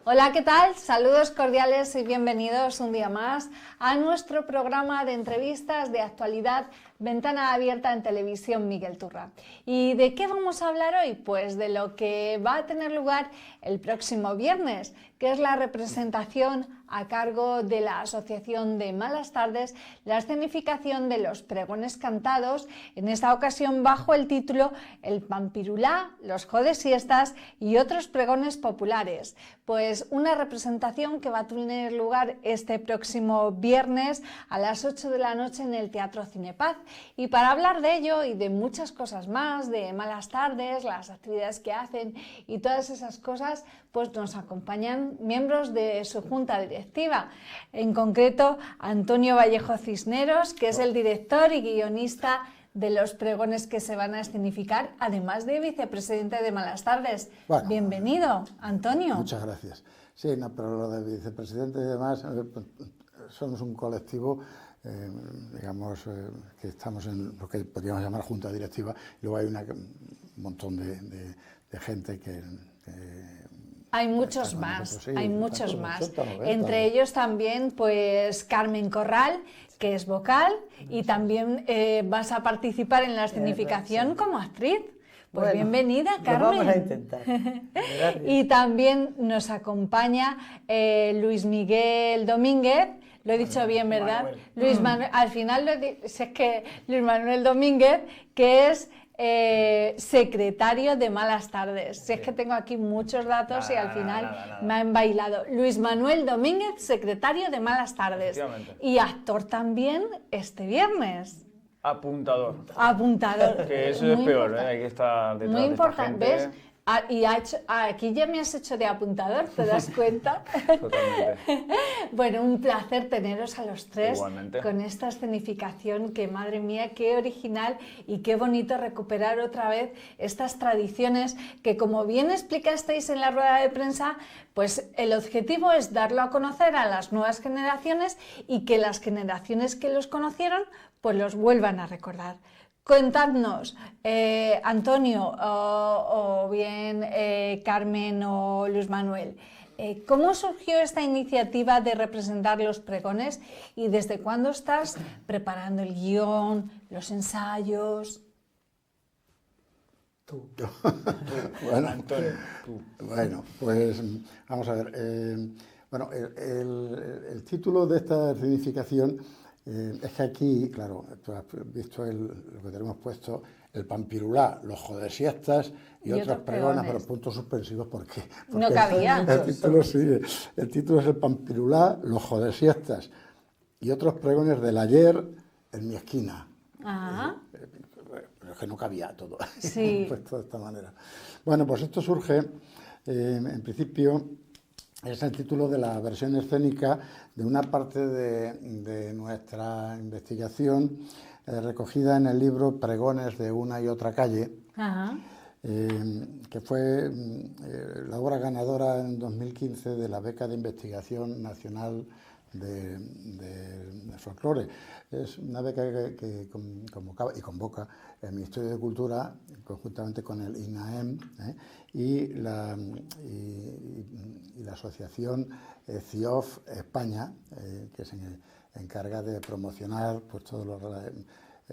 Hola, ¿qué tal? Saludos cordiales y bienvenidos un día más a nuestro programa de entrevistas de actualidad Ventana Abierta en Televisión Miguel Turra. ¿Y de qué vamos a hablar hoy? Pues de lo que va a tener lugar el próximo viernes, que es la representación a cargo de la Asociación de Malas Tardes, la escenificación de los pregones cantados, en esta ocasión bajo el título El Pampirulá, los Jodesiestas y otros pregones populares. Pues una representación que va a tener lugar este próximo viernes a las 8 de la noche en el Teatro Cinepaz. Y para hablar de ello y de muchas cosas más, de Malas Tardes, las actividades que hacen y todas esas cosas, pues nos acompañan miembros de su junta directiva. En concreto, Antonio Vallejo Cisneros, que es el director y guionista de los pregones que se van a escenificar, además de vicepresidente de Malas Tardes. Bueno, bienvenido, Antonio. Muchas gracias. Sí, no, pero lo de vicepresidente y demás, somos un colectivo, digamos, que estamos en lo que podríamos llamar junta directiva, y luego hay un montón de gente que hay muchos más, sí, hay muchos más. Entre ellos también, pues, Carmen Corral, que es vocal, y también vas a participar en la escenificación como actriz. Pues bueno, bienvenida, Carmen. Lo vamos a intentar. Y también nos acompaña Luis Miguel Domínguez. Lo he dicho bien, ¿verdad? Luis Manuel, al final si es que Luis Manuel Domínguez, que es secretario de Malas Tardes. Si es que tengo aquí muchos datos y al final me han bailado. Luis Manuel Domínguez, secretario de Malas Tardes. Y actor también este viernes. Apuntador. Apuntador. Que eso es peor, hay que estar detrás muy importante, de esta gente. ¿ves? Y aquí ya me has hecho de apuntador, ¿te das cuenta? Totalmente. Bueno, un placer teneros a los tres. Igualmente. Con esta escenificación que, madre mía, qué original y qué bonito recuperar otra vez estas tradiciones que, como bien explicasteis en la rueda de prensa, pues el objetivo es darlo a conocer a las nuevas generaciones y que las generaciones que los conocieron pues los vuelvan a recordar. Contadnos, Antonio o bien Carmen o Luis Manuel, ¿cómo surgió esta iniciativa de representar los pregones y desde cuándo estás preparando el guión, los ensayos? Tú. Bueno, Antonio, tú. Bueno, pues vamos a ver. El título de esta escenificación es que aquí, claro, tú has visto lo que tenemos puesto, el Pampirulá, los Jodesiestas y otros pregones, pero puntos suspensivos, porque no cabía. El título es el Pampirulá, los Jodesiestas y otros pregones del ayer en mi esquina. Ajá. Pero es que no cabía todo, sí. Puesto de esta manera. Bueno, pues esto surge, en principio, es el título de la versión escénica de una parte de nuestra investigación recogida en el libro Pregones de una y otra calle, que fue la obra ganadora en 2015 de la beca de investigación nacional de folclore. Es una beca que convocaba y convoca el Ministerio de Cultura conjuntamente con el INAEM y la Asociación CIOF España, que se encarga de promocionar pues, todos los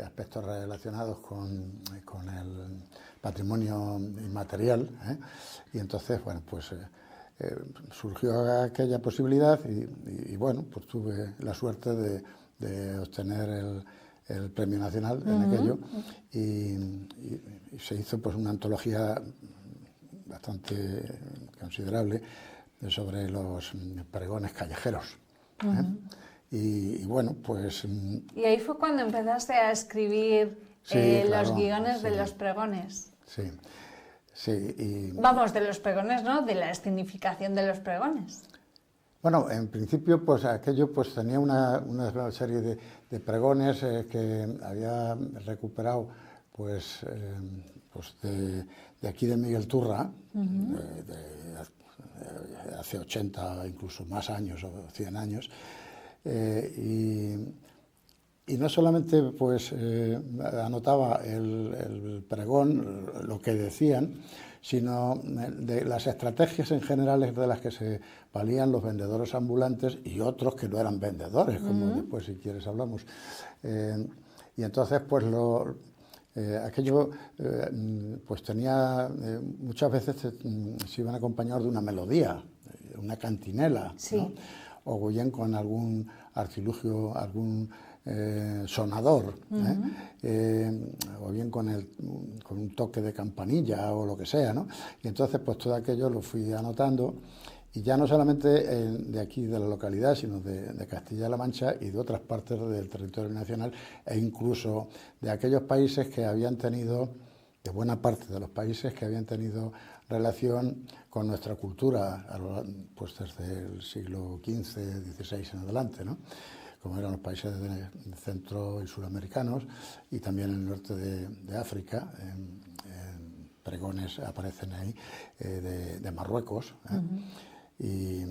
aspectos relacionados con el patrimonio inmaterial. Y entonces, bueno, pues surgió aquella posibilidad y bueno, pues tuve la suerte de obtener el premio nacional en aquello y se hizo pues una antología bastante considerable sobre los pregones callejeros. Y bueno, pues... Y ahí fue cuando empezaste a escribir los guiones de los pregones. Sí. Sí, vamos, de los pregones, ¿no? De la escenificación de los pregones. Bueno, en principio, pues aquello pues tenía una serie de pregones que había recuperado pues de aquí de Miguel Turra, de hace 80, incluso más años, o 100 años, y no solamente pues anotaba el pregón, lo que decían, sino de las estrategias en general de las que se valían los vendedores ambulantes y otros que no eran vendedores, como después, si quieres, hablamos. Y entonces, pues aquello pues tenía, muchas veces se iban acompañados de una melodía, una cantinela, sí, ¿no? O bien con algún artilugio, algún sonador, o bien con un toque de campanilla o lo que sea, ¿no? Y entonces, pues todo aquello lo fui anotando, y ya no solamente de aquí, de la localidad, sino de Castilla-La Mancha y de otras partes del territorio nacional, e incluso de aquellos países que habían tenido, de buena parte de los países que habían tenido relación con nuestra cultura, pues desde el siglo XV, XVI en adelante, ¿no? Como eran los países centro y suramericanos, y también el norte de África. Pregones aparecen ahí de Marruecos, y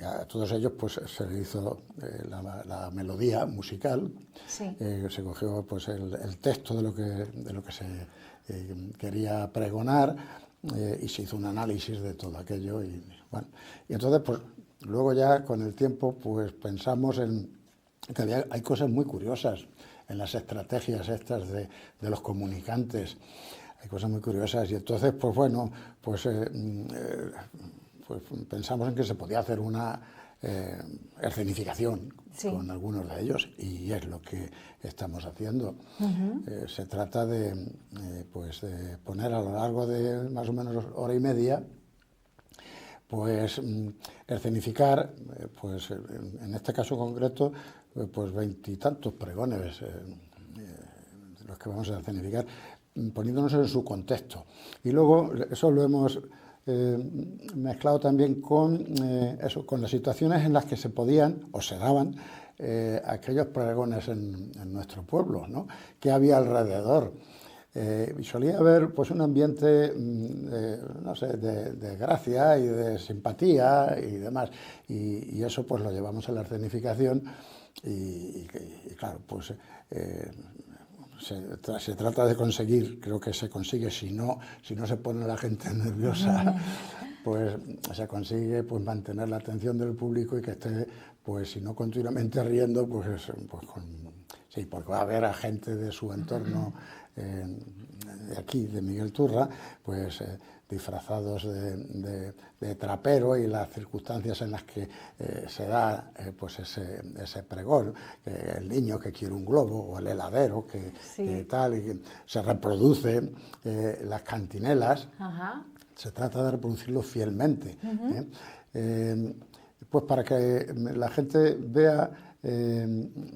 a todos ellos pues se le hizo la melodía musical, sí. Se cogió pues el texto de lo que se quería pregonar, y se hizo un análisis de todo aquello, y bueno, y entonces pues luego ya con el tiempo pues pensamos en que hay cosas muy curiosas en las estrategias estas de los comunicantes, hay cosas muy curiosas, y entonces pues bueno, pues pensamos en que se podía hacer una escenificación, sí, con algunos de ellos, y es lo que estamos haciendo. Se trata de poner a lo largo de más o menos hora y media, pues escenificar, pues en este caso concreto, pues 20 y tantos pregones, los que vamos a escenificar, poniéndonos en su contexto. Y luego eso lo hemos mezclado también con las situaciones en las que se podían o se daban aquellos pregones en nuestro pueblo, ¿no? ¿Qué había alrededor? Y solía haber pues un ambiente, no sé, de gracia y de simpatía y demás, y eso pues lo llevamos a la escenificación, y claro, pues se trata de conseguir, creo que se consigue, si no se pone la gente nerviosa, pues se consigue pues mantener la atención del público y que esté, pues si no continuamente riendo, sí, porque va a haber a gente de su entorno, de aquí, de Miguel Turra, pues disfrazados de trapero, y las circunstancias en las que se da pues ese pregón, el niño que quiere un globo, o el heladero que tal, y se reproduce las cantinelas. Se trata de reproducirlo fielmente, pues para que la gente vea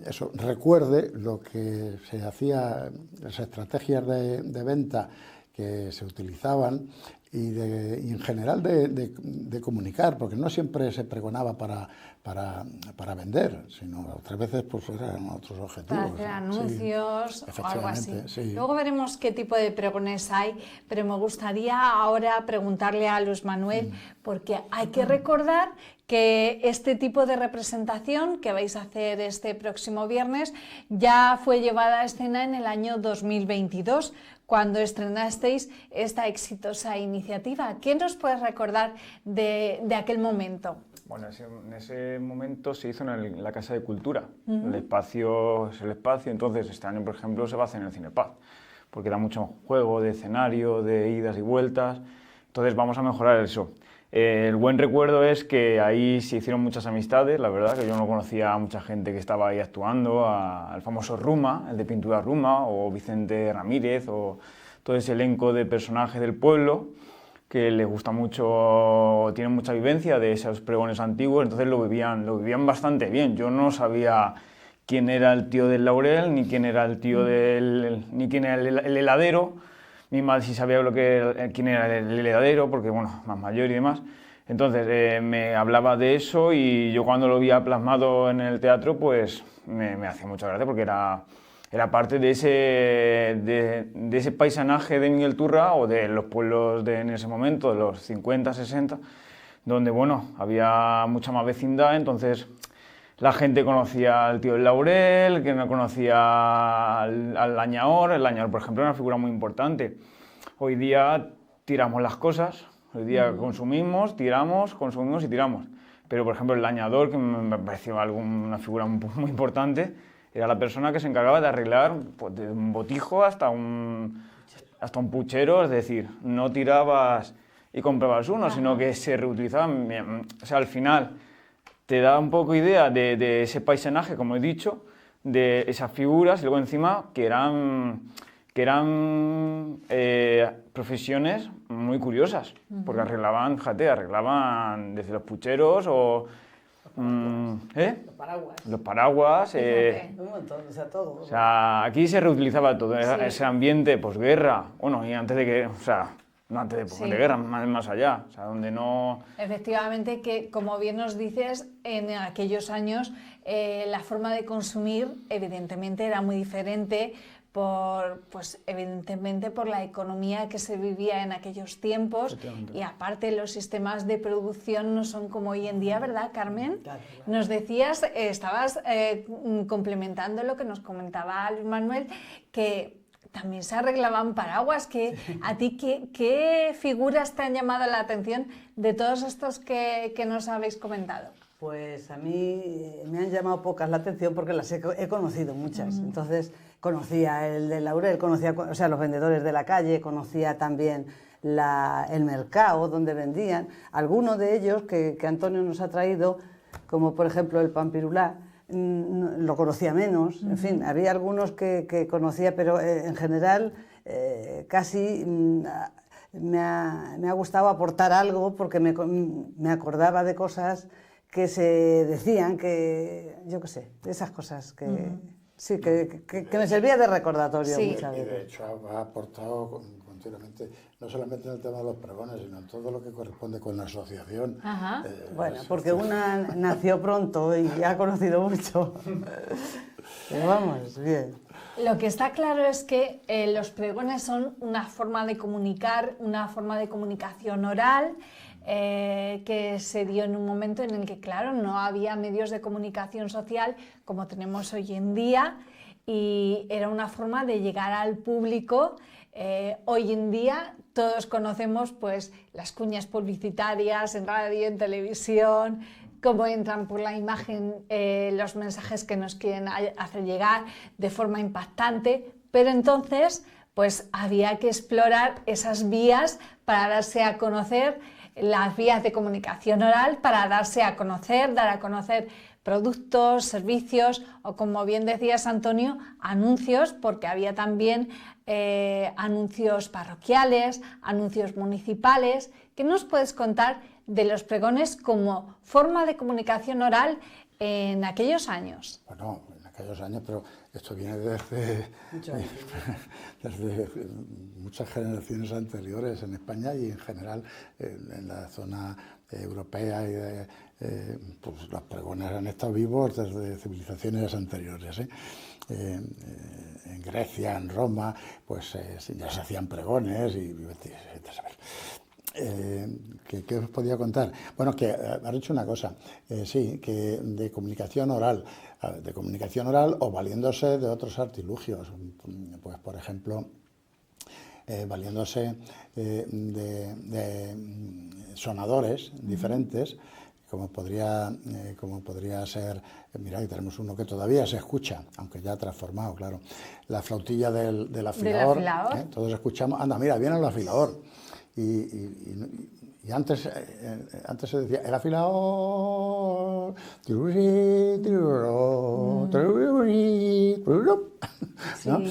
eso, recuerde lo que se hacía, las estrategias de venta que se utilizaban, y en general de comunicar, porque no siempre se pregonaba para vender, sino otras veces pues eran otros objetivos. Para hacer anuncios, sí, o algo así. Sí. Luego veremos qué tipo de pregones hay, pero me gustaría ahora preguntarle a Luis Manuel, porque hay que recordar que este tipo de representación que vais a hacer este próximo viernes ya fue llevada a escena en el año 2022, cuando estrenasteis esta exitosa iniciativa. ¿Qué nos puedes recordar de aquel momento? Bueno, en ese momento se hizo en la Casa de Cultura. El espacio es el espacio, entonces este año, por ejemplo, se va a hacer en el Cinepaz, porque da mucho juego de escenario, de idas y vueltas, entonces vamos a mejorar eso. El buen recuerdo es que ahí se hicieron muchas amistades, la verdad, que yo no conocía a mucha gente que estaba ahí actuando, al famoso Ruma, el de pintura Ruma, o Vicente Ramírez, o todo ese elenco de personajes del pueblo, que les gusta mucho, tienen mucha vivencia de esos pregones antiguos, entonces lo vivían bastante bien. Yo no sabía quién era el tío del Laurel, ni quién era el tío ni quién era el heladero. Mi madre sí sabía quién era el heladero, porque bueno, más mayor y demás. Entonces me hablaba de eso, y yo cuando lo veía plasmado en el teatro, pues me hacía mucha gracia, porque era parte de ese paisanaje de Miguel Turra, o de los pueblos en ese momento, de los 50, 60, donde bueno, había mucha más vecindad, entonces la gente conocía al tío del Laurel, que no conocía al Lañador. El Lañador, por ejemplo, era una figura muy importante. Hoy día tiramos las cosas, el día consumimos, tiramos, consumimos y tiramos. Pero, por ejemplo, el lañador, que me pareció una figura muy importante, era la persona que se encargaba de arreglar pues, de un botijo hasta un puchero, es decir, no tirabas y comprabas uno, sino que se reutilizaban. O sea, al final te da un poco idea de ese paisaje, como he dicho, de esas figuras, y luego encima que eran profesiones muy curiosas, porque arreglaban desde los pucheros o... Los paraguas. Un montón, o sea, todo. O sea, aquí se reutilizaba todo, ese ambiente posguerra, bueno, y antes de que, o sea, no antes de guerra, más allá, o sea, donde no... Efectivamente, que como bien nos dices, en aquellos años la forma de consumir evidentemente era muy diferente, evidentemente por la economía que se vivía en aquellos tiempos, y aparte los sistemas de producción no son como hoy en día, ¿verdad, Carmen? Claro. Nos decías, estabas complementando lo que nos comentaba Luis Manuel, que también se arreglaban paraguas. ¿A ti qué figuras te han llamado la atención de todos estos que nos habéis comentado? Pues a mí me han llamado pocas la atención porque las he conocido muchas. Entonces conocía el de Laurel, conocía, o sea, los vendedores de la calle, conocía también el mercado donde vendían. Algunos de ellos que Antonio nos ha traído, como por ejemplo el pan pirulá, lo conocía menos. En fin, había algunos que conocía, pero en general casi me ha gustado aportar algo porque me acordaba de cosas que se decían, que yo qué sé, de esas cosas que sí, que me servía de recordatorio muchas veces. Y de hecho ha aportado continuamente, no solamente en el tema de los pregones, sino en todo lo que corresponde con la asociación. Bueno, porque una nació pronto y ha conocido mucho. Pero vamos, bien. Lo que está claro es que los pregones son una forma de comunicar, una forma de comunicación oral, que se dio en un momento en el que, claro, no había medios de comunicación social como tenemos hoy en día, y era una forma de llegar al público. Hoy en día todos conocemos pues, las cuñas publicitarias en radio, en televisión, cómo entran por la imagen los mensajes que nos quieren hacer llegar de forma impactante, pero entonces pues había que explorar esas vías para darse a conocer, las vías de comunicación oral para darse a conocer, dar a conocer productos, servicios o, como bien decías, Antonio, anuncios, porque había también anuncios parroquiales, anuncios municipales. ¿Qué nos puedes contar de los pregones como forma de comunicación oral en aquellos años? Bueno, en aquellos años, pero esto viene desde muchas generaciones anteriores en España y en general en la zona europea, y pues los pregones han estado vivos desde civilizaciones anteriores. En Grecia, en Roma, pues ya se hacían pregones y ¿qué os podía contar? Bueno, que has dicho una cosa, sí, que de comunicación oral o valiéndose de otros artilugios, pues por ejemplo, valiéndose de sonadores diferentes, como podría ser, mirad, tenemos uno que todavía se escucha, aunque ya transformado, claro, la flautilla del afilador. ¿Del afilador? Todos escuchamos, anda, mira, viene el afilador. Y antes se decía, el afilador, ¿no?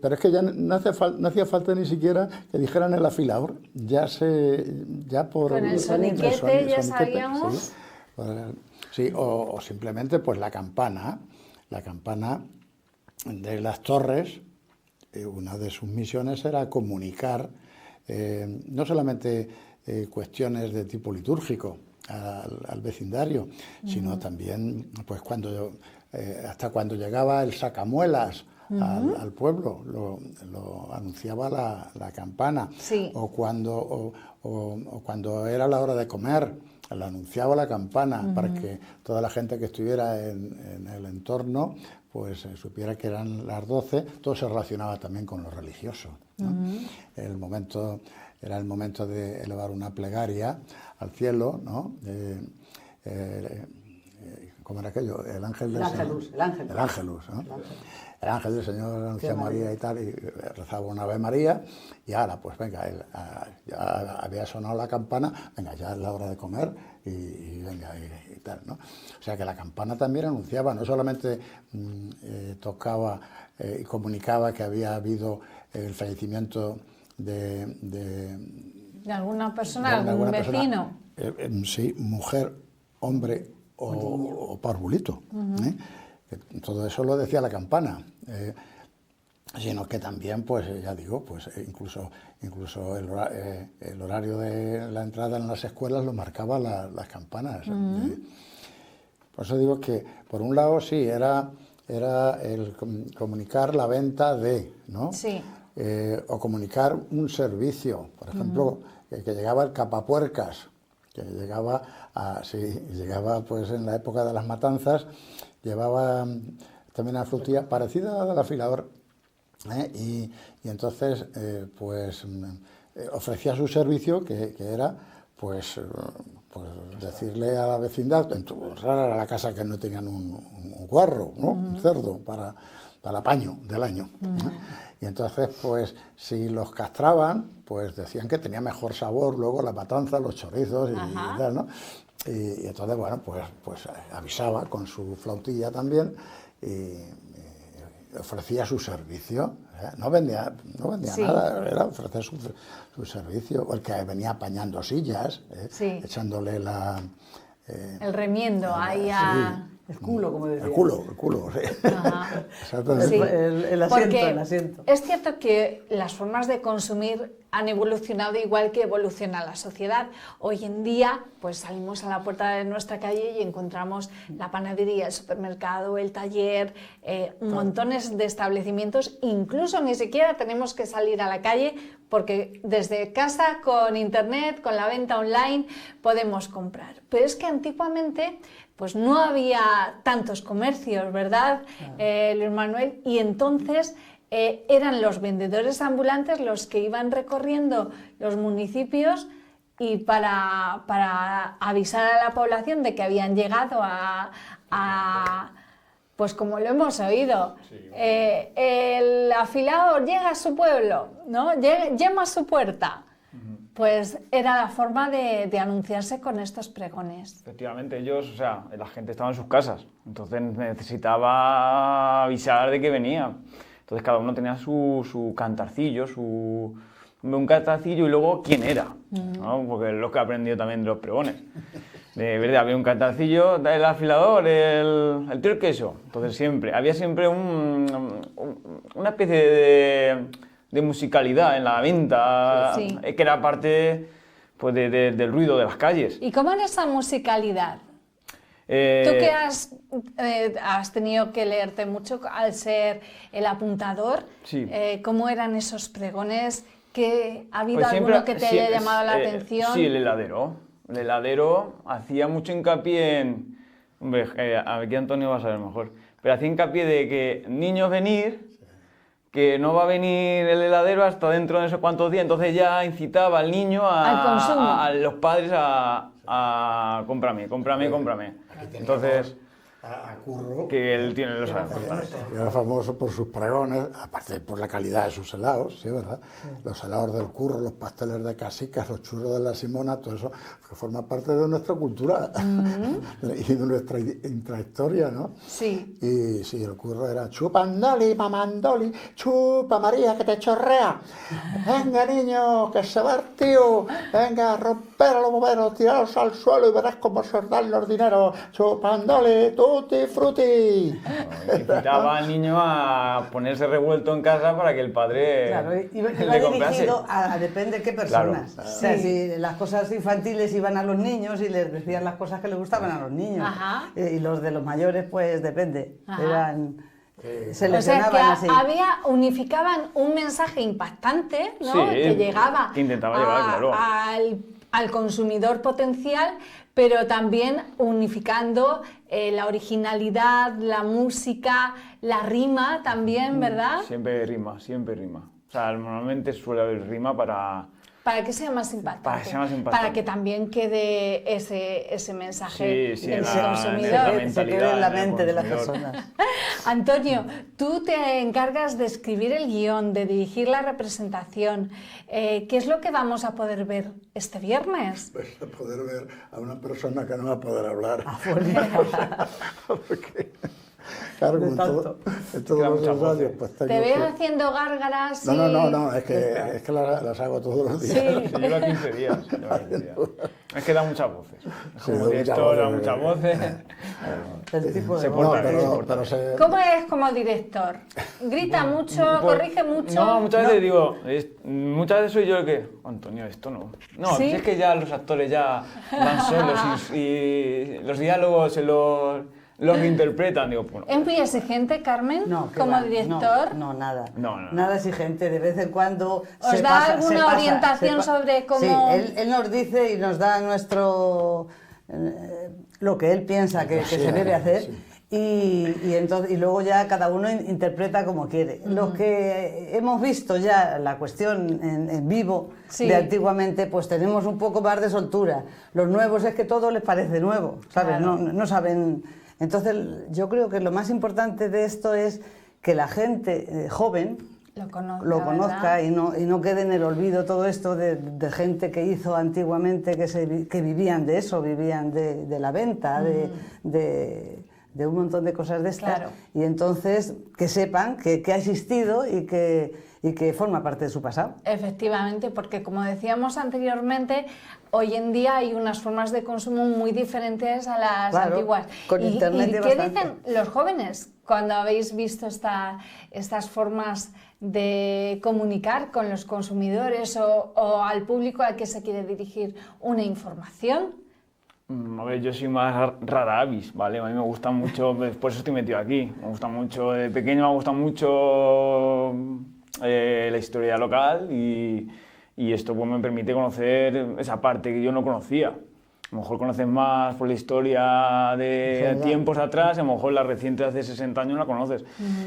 Pero es que ya no hacía falta ni siquiera que dijeran el afilador, ya por con el soniquete ya sabíamos. Sí, o simplemente pues la campana de las torres, una de sus misiones era comunicar no solamente cuestiones de tipo litúrgico al vecindario, sino también pues hasta cuando llegaba el sacamuelas al pueblo, lo anunciaba la campana, sí. o cuando era la hora de comer, lo anunciaba la campana para que toda la gente que estuviera en el entorno pues supiera que eran las 12, todo se relacionaba también con lo religioso, ¿no? El momento era el momento de elevar una plegaria al cielo, ¿no? ¿Cómo era aquello? El ángel del Señor. El ángel. El ángelus, ¿no? El ángel del Señor anuncia a María y tal, y rezaba una Ave María, y ahora, pues venga, ya había sonado la campana, venga, ya es la hora de comer, y venga, y tal, ¿no? O sea que la campana también anunciaba, no solamente tocaba y comunicaba que había habido el fallecimiento de alguna persona, algún vecino. Sí, mujer, hombre o parvulito. Todo eso lo decía la campana. Sino que también, pues ya digo, pues incluso el horario de la entrada en las escuelas lo marcaban las campanas. Por eso digo que, por un lado, sí, era el comunicar la venta de, ¿no? Sí. O comunicar un servicio, por ejemplo, que llegaba el capapuercas, que llegaba pues en la época de las matanzas, llevaba también una frutilla parecida al afilador, y entonces pues ofrecía su servicio, que era pues decirle a la vecindad, rara era la casa que no tenían un guarro, ¿no? Un cerdo para el apaño del año. Y entonces, pues, si los castraban, pues decían que tenía mejor sabor luego la matanza, los chorizos y tal, ¿no? Y entonces, bueno, pues avisaba con su flautilla también y ofrecía su servicio. No vendía Sí. nada, era ofrecer su servicio. O el que venía apañando sillas, Sí. echándole El remiendo ahí a... El culo, como decía. el culo, sí. Ajá. Exactamente. Sí, El asiento, porque el asiento. es cierto que las formas de consumir han evolucionado igual que evoluciona la sociedad. Hoy en día, pues salimos a la puerta de nuestra calle y encontramos la panadería, el supermercado, el taller, montones de establecimientos. Incluso ni siquiera tenemos que salir a la calle porque desde casa, con internet, con la venta online, podemos comprar. Pero es que antiguamente pues no había tantos comercios, ¿verdad, Luis Manuel? Y entonces eran los vendedores ambulantes los que iban recorriendo los municipios y para avisar a la población de que habían llegado pues como lo hemos oído, el afilador llega a su pueblo, ¿no? Llama a su puerta. Pues era la forma de anunciarse con estos pregones. Efectivamente, ellos, o sea, la gente estaba en sus casas, entonces necesitaba avisar de que venía. Entonces cada uno tenía su cantarcillo, un cantarcillo y luego quién era, ¿no? Porque es lo que he aprendido también de los pregones. De verdad, había un cantarcillo, el afilador, el tío el queso. Entonces había siempre una especie de musicalidad en la venta, Sí. que era parte pues, del ruido de las calles. ¿Y cómo era esa musicalidad? Tú que has tenido que leerte mucho al ser el apuntador, Sí. ¿cómo eran esos pregones? ¿Ha habido Pues siempre- alguno que te haya llamado la atención? Sí, el heladero. El heladero hacía mucho hincapié en... Hombre, aquí Antonio va a saber mejor. Pero hacía hincapié de que niños venir, que no va a venir el heladero hasta dentro de no sé cuántos días. Entonces ya incitaba al niño Al consumo. a los padres a cómprame. Entonces, A Curro, que él tiene los era famoso por sus pregones, aparte por la calidad de sus helados, sí, ¿verdad? Los helados del Curro, los pasteles de casicas, los churros de la Simona, todo eso que forma parte de nuestra cultura y de nuestra intrahistoria, ¿no? Sí. Y sí, el Curro era chupandoli, mamandoli, chupa María que te chorrea. Venga niño, que se va el tío, venga, romper a los bomberos, tiraros al suelo y verás cómo se os dan los dineros. Chupandoli, tutti frutti. Incitaba al niño a ponerse revuelto en casa para que el padre Claro, iba le comprase. dirigido a depende de qué personas. Claro. O sea, Sí. si las cosas infantiles iban a los niños y les decían las cosas que les gustaban a los niños. Ajá. Y los de los mayores, pues depende. Ajá. Eran... O sea, Seleccionaban así. que unificaban un mensaje impactante, ¿no? Sí, que llegaba que intentaba llegar, claro. al consumidor potencial, pero también unificando la originalidad, la música, la rima también, ¿verdad? Siempre rima. O sea, normalmente suele haber rima Para que sea más impactante. Para que sea más impactante. Para que también quede ese mensaje Sí, del en la consumidor. Se quede en la del mente de las consumidor. personas. Antonio, tú te encargas de escribir el guión, de dirigir la representación. ¿Qué es lo que vamos a poder ver este viernes? Pues a poder ver a una persona que no va a poder hablar. Porque, claro, De en tanto. todos Quedan los muchas voces. ensayos, pues Te tengo veo que... haciendo gárgaras. No, es que las hago todos los días. Sí. Sí, lleva 15 días. Es que da muchas voces. Sí, Como da director, da muchas muchas voces. voces. El tipo de Se voz. No, porta bien, se pero, porta bien. ¿Cómo es como director? ¿Grita mucho? Pues, ¿Corrige mucho? No, muchas veces digo, muchas veces soy yo el que, Antonio, esto no. No, ¿Sí? pues es que ya los actores ya van solos y los diálogos se los interpretan. Digo, bueno, ¿Es muy exigente, Carmen, No, que como va, director? No, nada. No, no. Nada exigente. De vez en cuando ¿Os da alguna orientación sobre cómo...? Sí, él nos dice y nos da nuestro... lo que él piensa que se debe hacer. Sí. Y luego ya cada uno interpreta como quiere. Los que hemos visto ya la cuestión en vivo Sí. de antiguamente, pues tenemos un poco más de soltura. Los nuevos es que todo les parece nuevo, ¿sabes? Claro. No saben... Entonces yo creo que lo más importante de esto es que la gente joven Lo conozca, y no quede en el olvido todo esto de gente que hizo antiguamente, que vivían de eso, vivían de la venta, de un montón de cosas de estas. Claro. Y entonces que sepan que ha existido y que forma parte de su pasado. Efectivamente, porque como decíamos anteriormente, hoy en día hay unas formas de consumo muy diferentes a las Claro, antiguas. con internet y qué bastante. dicen los jóvenes cuando habéis visto estas formas de comunicar con los consumidores o al público al que se quiere dirigir una información? A ver, yo soy más rara avis, ¿vale? A mí me gusta mucho, por eso estoy metido aquí. Me gusta mucho, de pequeño me gusta mucho la historia local y esto pues me permite conocer esa parte que yo no conocía. A lo mejor conoces más por la historia de tiempos atrás, a lo mejor la reciente de hace 60 años la conoces.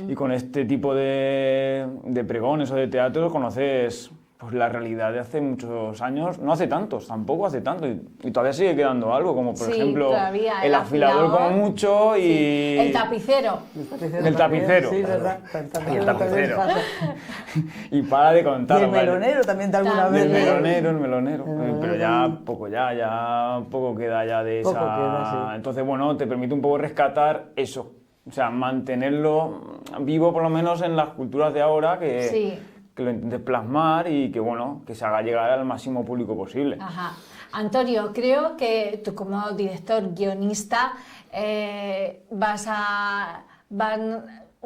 Y con este tipo de pregones o de teatro conoces pues la realidad de hace muchos años, no hace tantos, tampoco hace tanto, y todavía sigue quedando algo, como por Sí, ejemplo todavía, el afilador como mucho y... Sí. El tapicero. El tapicero. Sí, ¿verdad? Y el tapicero. También pasa. Y para de contar. Y el melonero también de alguna También. vez. El ¿no? melonero. Pero ya poco queda ya de Poco esa... queda, sí. Entonces, bueno, te permite un poco rescatar eso. O sea, mantenerlo vivo por lo menos en las culturas de ahora, que lo intentes plasmar y que, bueno, que se haga llegar al máximo público posible. Ajá. Antonio, creo que tú como director, guionista,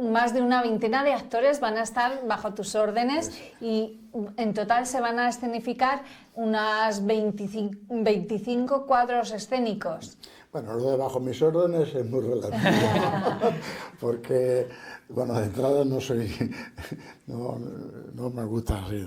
más de una veintena de actores van a estar bajo tus órdenes y en total se van a escenificar unas 25 cuadros escénicos. Bueno, lo de bajo mis órdenes es muy relativo, porque, bueno, de entrada no me gusta así,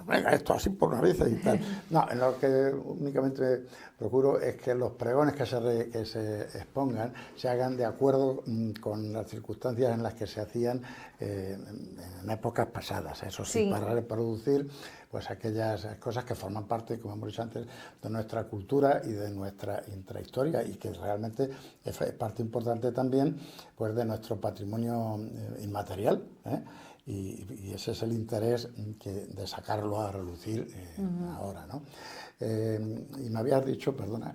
venga, esto así por narices y tal. No, en lo que únicamente procuro es que los pregones que se expongan se hagan de acuerdo con las circunstancias en las que se hacían en épocas pasadas, eso sí, para reproducir pues aquellas cosas que forman parte, como hemos dicho antes, de nuestra cultura y de nuestra intrahistoria y que realmente es parte importante también pues, de nuestro patrimonio inmaterial, ¿eh? Y ese es el interés de sacarlo a relucir ahora, ¿no? Y me habías dicho, perdona.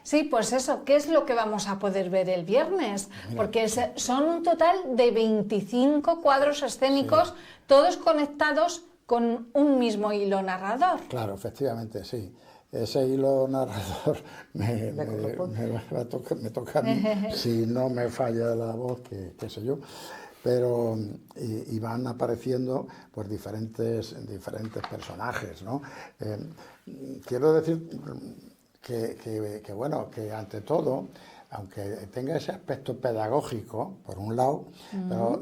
Sí, pues eso, ¿qué es lo que vamos a poder ver el viernes? Mira. Porque son un total de 25 cuadros escénicos, todos conectados con un mismo hilo narrador. Claro, efectivamente, sí. Ese hilo narrador me toca a mí, si no me falla la voz, qué sé yo. Pero y van apareciendo pues diferentes personajes, ¿no? Quiero decir que bueno, que ante todo, aunque tenga ese aspecto pedagógico, por un lado, pero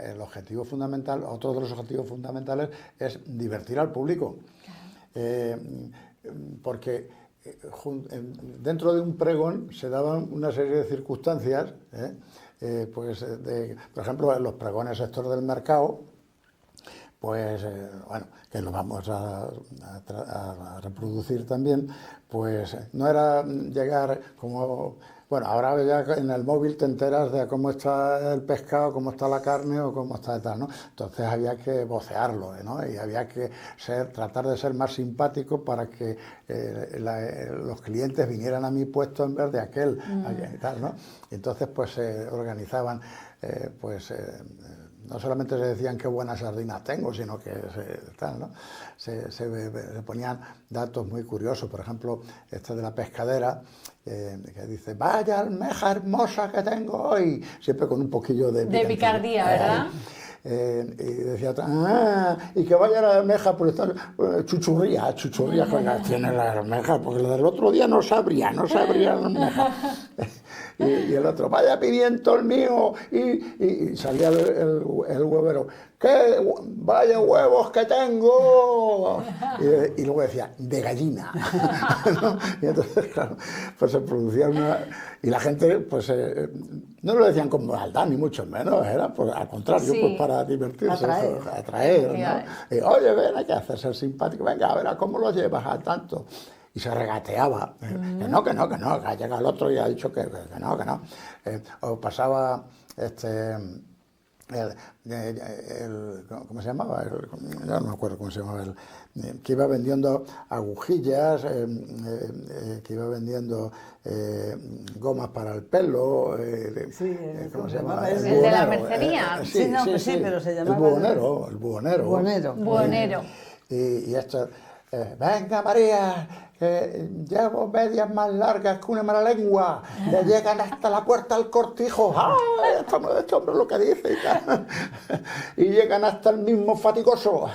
el objetivo fundamental, otro de los objetivos fundamentales es divertir al público. Porque dentro de un pregón se daban una serie de circunstancias, por ejemplo, en los pregones sector del mercado, pues bueno, que lo vamos a reproducir también, pues no era llegar como... Bueno, ahora ya en el móvil te enteras de cómo está el pescado, cómo está la carne o cómo está tal, ¿no? Entonces había que vocearlo, ¿no? Y había que tratar de ser más simpático para que los clientes vinieran a mi puesto en vez de aquel, y tal, ¿no? Entonces pues se organizaban, no solamente se decían qué buenas sardinas tengo, sino que se ponían datos muy curiosos. Por ejemplo, este de la pescadera, que dice, vaya almeja hermosa que tengo hoy, siempre con un poquillo de picardía, ¿verdad? Y decía otra, y que vaya la almeja, por estar chuchurría, pues la tiene la almeja, porque la del otro día no sabría la almeja. Y el otro, vaya pimiento el mío, y salía el huevero, ¡qué vaya huevos que tengo! Y luego decía, de gallina. ¿No? Y entonces, claro, pues se producía una... Y la gente, pues, no lo decían con maldad, ni mucho menos, era pues, al contrario, sí, pues para divertirse, atraer, ¿no? Y, oye, ven, hay que hacerse simpático, venga, a ver, ¿cómo lo llevas a tanto? Y se regateaba, que no, que ha llegado el otro y ha dicho que no. O pasaba ¿cómo se llamaba? No me acuerdo cómo se llamaba, que iba vendiendo agujillas, que iba vendiendo gomas para el pelo, ¿cómo se llamaba? ¿El de la mercería? Sí, pero se llamaba... El buhonero. Buhonero. Y esto... venga María, que llevo medias más largas que una mala lengua, le llegan hasta la puerta del cortijo, este hombre lo que dice y tal, y llegan hasta el mismo fatigoso,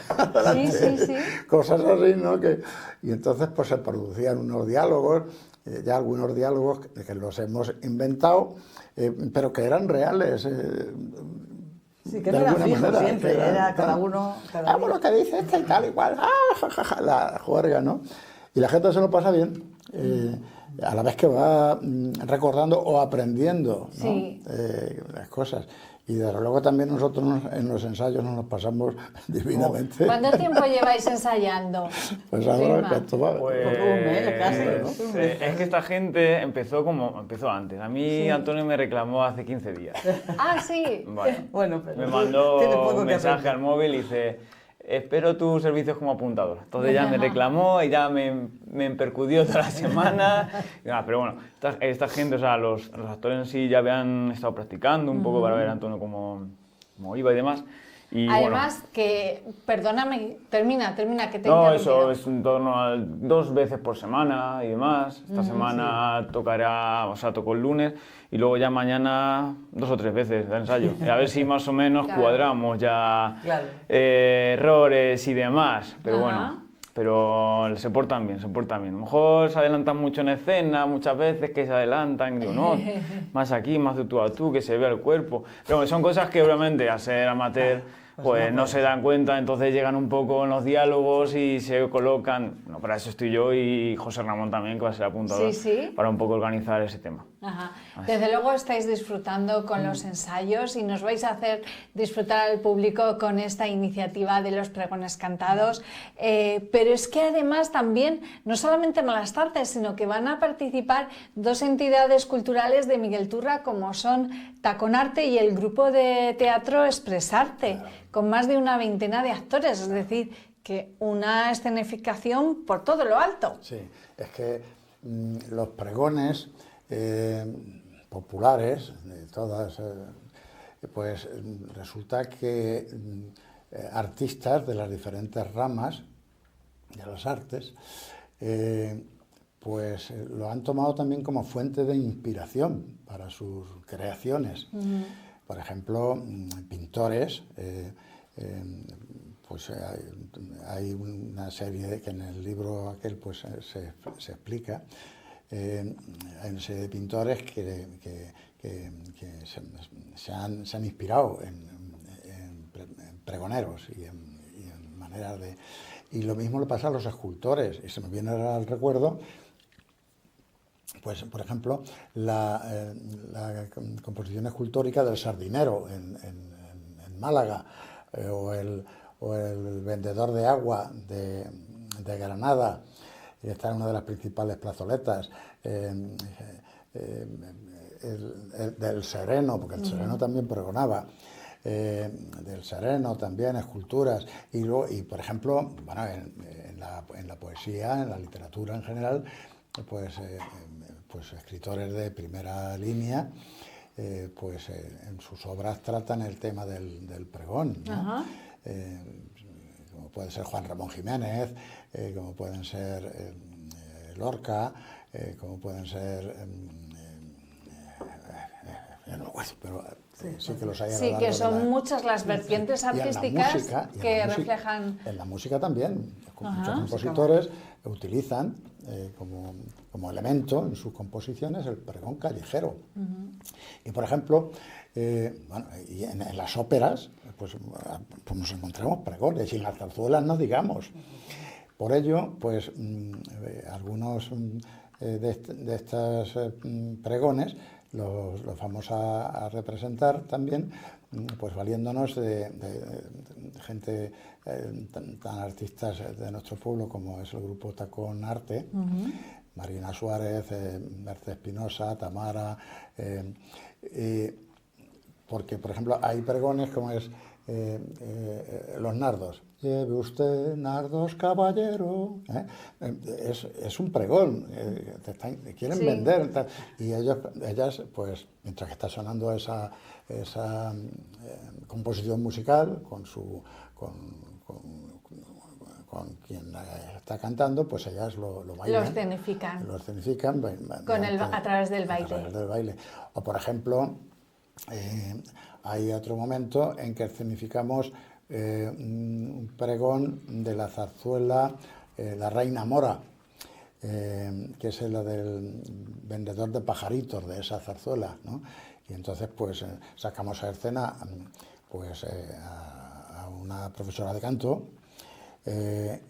sí. Cosas así, ¿no? Y entonces pues se producían unos diálogos, ya algunos diálogos que los hemos inventado, pero que eran reales. Sí, que no era fijo siempre, era cada uno... Bueno, lo que dice este y tal, igual, la juerga, ¿no? Y la gente se lo pasa bien, a la vez que va recordando o aprendiendo, ¿no? Sí. Las cosas. Y desde luego también nosotros en los ensayos nos pasamos divinamente. ¿Cuánto tiempo lleváis ensayando? Pues ahora que esto va... Pues, un mes casi, ¿no? Es que esta gente empezó antes. A mí Antonio me reclamó hace 15 días. Ah, sí. Bueno, pero me mandó un mensaje aprender. al móvil y dice, espero tus servicios como apuntador. Entonces ya me reclamó y ya me percudió toda la semana. Pero bueno, esta gente, o sea, los actores en sí ya habían estado practicando un poco para ver a Antonio cómo iba y demás. Y, además que, perdóname, termina, que te no, eso es en torno a 2 veces por semana y demás. Esta semana tocó el lunes y luego ya mañana 2 o 3 veces de ensayo. Y a ver si más o menos cuadramos ya errores y demás. Pero bueno, pero se portan bien. A lo mejor se adelantan mucho en escena, muchas veces que se adelantan, y digo, no, más aquí, más de tú a tú, que se vea el cuerpo. Pero bueno, son cosas que obviamente al ser amateur pues no se dan cuenta, entonces llegan un poco en los diálogos y se colocan. No, para eso estoy yo y José Ramón también, que va a ser apuntador, para un poco organizar ese tema. Desde luego estáis disfrutando con los ensayos y nos vais a hacer disfrutar al público con esta iniciativa de los pregones cantados, pero es que además también, no solamente Malas Tardes, sino que van a participar 2 entidades culturales de Miguel Turra, como son Taconarte y el grupo de teatro Expresarte, con más de una veintena de actores, es decir, que una escenificación por todo lo alto. Sí, es que los pregones populares, de todas, pues resulta que artistas de las diferentes ramas de las artes, pues lo han tomado también como fuente de inspiración para sus creaciones. Por ejemplo, pintores, pues hay una serie que en el libro aquel pues se explica. Hay una serie de pintores que se han inspirado en pregoneros y en maneras de... Y lo mismo le pasa a los escultores, y se me viene al recuerdo, pues, por ejemplo, la composición escultórica del Sardinero en Málaga, o o el vendedor de agua de Granada, y está en una de las principales plazoletas, del Sereno, porque el Sereno también pregonaba, del Sereno también, esculturas, y por ejemplo, bueno, en la poesía, en la literatura en general, pues escritores de primera línea, pues en sus obras tratan el tema del pregón, ¿no? Como puede ser Juan Ramón Jiménez, como pueden ser Lorca, como pueden ser... no me acuerdo, pero sí que los hay a lo Sí, largo que son de muchas las vertientes artísticas que reflejan... En la música también. Muchos compositores utilizan como elemento en sus composiciones el pregón callejero. Y por ejemplo, bueno, y en las óperas pues nos encontramos pregones, y en las zarzuelas no digamos. Por ello, pues algunos de estos pregones los vamos a representar también, pues valiéndonos de gente tan artistas de nuestro pueblo como es el grupo Tacón Arte, Marina Suárez, Mercedes Espinosa, Tamara, porque por ejemplo hay pregones como es los nardos. Lleve usted nardos, caballero. Es un pregón, te quieren vender. Y ellas, pues, mientras que está sonando esa composición musical con quien está cantando, pues ellas lo bailan. Lo escenifican a través del baile. A través del baile. O por ejemplo, hay otro momento en que escenificamos un pregón de la zarzuela La Reina Mora, que es la del vendedor de pajaritos de esa zarzuela, ¿no? Y entonces pues sacamos a escena pues a una profesora de canto,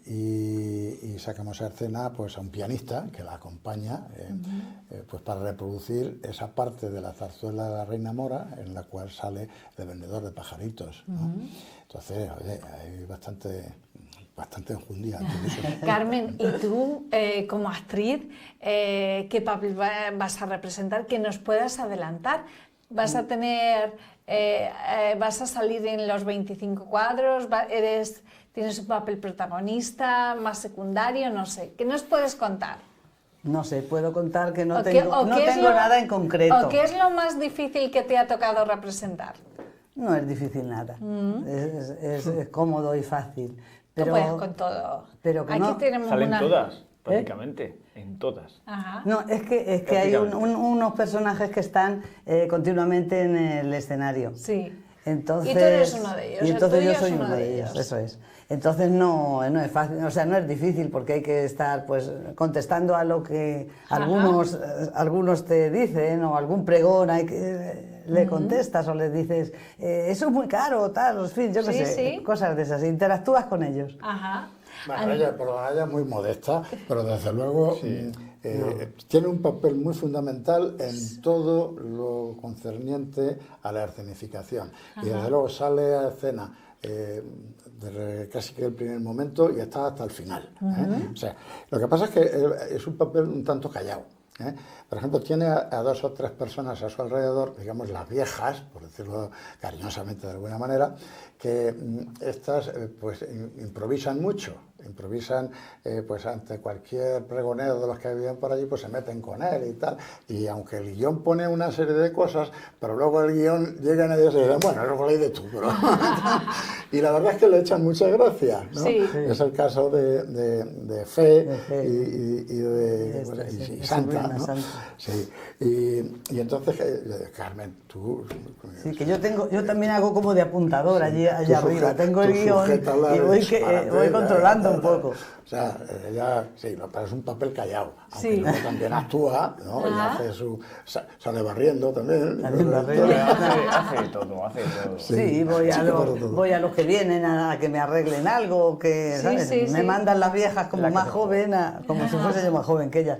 y sacamos a escena pues a un pianista que la acompaña, pues para reproducir esa parte de la zarzuela de La Reina Mora en la cual sale el vendedor de pajaritos, ¿no? Entonces, oye, hay bastante enjundia. Carmen, y tú como actriz, ¿qué papel vas a representar? ¿Que nos puedas adelantar? ¿Vas a tener, vas a salir en los 25 cuadros? ¿Tienes un papel protagonista, más secundario? No sé. ¿Qué nos puedes contar? No sé, puedo contar que no tengo nada en concreto. ¿O qué es lo más difícil que te ha tocado representar? No es difícil nada. Es cómodo y fácil. Pero, puedes con todo. Pero que aquí no. tenemos Salen todas, prácticamente, en todas. Ajá. No, es que hay unos personajes que están continuamente en el escenario. Sí. Entonces, y tú eres uno de ellos. Y entonces yo soy uno de ellos, eso es. Entonces no es fácil, o sea, no es difícil porque hay que estar pues contestando a lo que algunos te dicen, o algún pregón le contestas o les dices eso es muy caro, tal, en fin, yo qué sé, cosas de esas, interactúas con ellos. Ajá. Bueno, ella es muy modesta, pero desde luego tiene un papel muy fundamental en todo lo concerniente a la escenificación. Y desde luego sale a escena desde casi que el primer momento y está hasta el final. O sea, lo que pasa es que es un papel un tanto callado. Por ejemplo, tiene a 2 o 3 personas a su alrededor, digamos las viejas, por decirlo cariñosamente de alguna manera, que estas pues improvisan mucho, pues ante cualquier pregonero de los que viven por allí, pues se meten con él y tal, y aunque el guión pone una serie de cosas, pero luego el guión llegan a ellos y dicen, bueno, eso lo leí de tú, pero... y la verdad es que le echan mucha gracia, ¿no? Sí. Es el caso de Fe y Santa, ¿no? Sí. Y entonces, Carmen, tú... Sí, que yo también hago como de apuntador allá arriba, tengo el guión y voy controlando un poco. O sea, ella, sí, pero es un papel callado, aunque Sí. luego también actúa, ¿no? Y hace sale barriendo también. También barriendo. Hace de todo, hace de todo. Sí, voy a los que vienen a que me arreglen algo, que Sí, ¿sabes? sí, me sí. mandan las viejas como más joven, como si fuese yo más joven que ellas.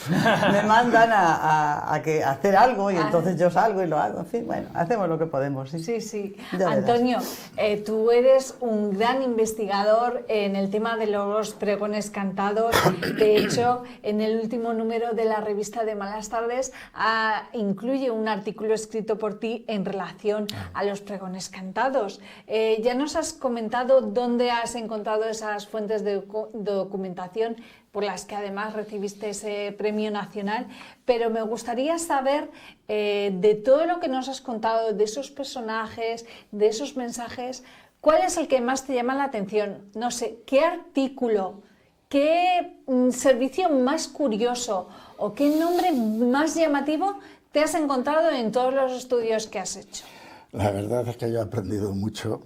Me mandan a hacer algo y entonces yo salgo y lo hago. En fin, bueno, hacemos lo que podemos. Sí, Sí, sí. Ya verás. Antonio, tú eres un gran investigador en el tema de los pregones cantados. De hecho, en el último número de la revista de Malas Tardes incluye un artículo escrito por ti en relación a los pregones cantados. Ya nos has comentado dónde has encontrado esas fuentes de documentación por las que además recibiste ese premio nacional, pero me gustaría saber de todo lo que nos has contado, de esos personajes, de esos mensajes, ¿cuál es el que más te llama la atención? No sé, ¿qué artículo, qué servicio más curioso o qué nombre más llamativo te has encontrado en todos los estudios que has hecho? La verdad es que yo he aprendido mucho.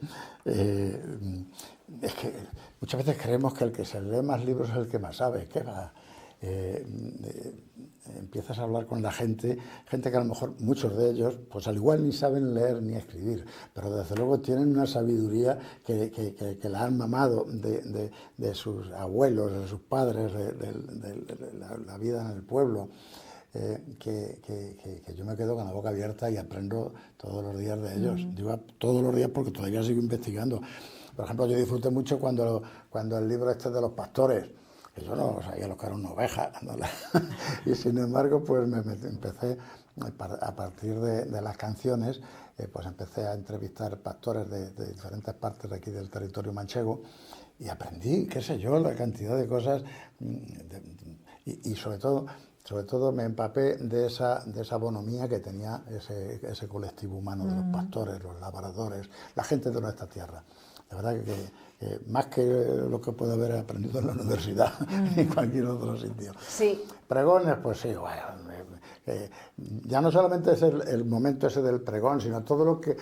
Es que muchas veces creemos que el que se lee más libros es el que más sabe. ¿Qué va? Empiezas a hablar con la gente que a lo mejor muchos de ellos, pues al igual ni saben leer ni escribir, pero desde luego tienen una sabiduría que la han mamado de sus abuelos, de sus padres, de la vida en el pueblo. Que yo me quedo con la boca abierta y aprendo todos los días de ellos. Digo todos los días porque todavía sigo investigando. Por ejemplo, yo disfruté mucho cuando el libro este de los pastores, que yo no sabía lo que era una oveja, ¿no? Y sin embargo, pues empecé, a partir de las canciones, pues empecé a entrevistar pastores de diferentes partes de aquí del territorio manchego y aprendí, qué sé yo, la cantidad de cosas y sobre todo me empapé de esa bonomía que tenía ese colectivo humano de los pastores, los labradores, la gente de nuestra tierra. La verdad que más que lo que puedo haber aprendido en la universidad ni en cualquier otro sitio. Sí. Pregones, pues sí, bueno, ya no solamente es el momento ese del pregón, sino todo lo que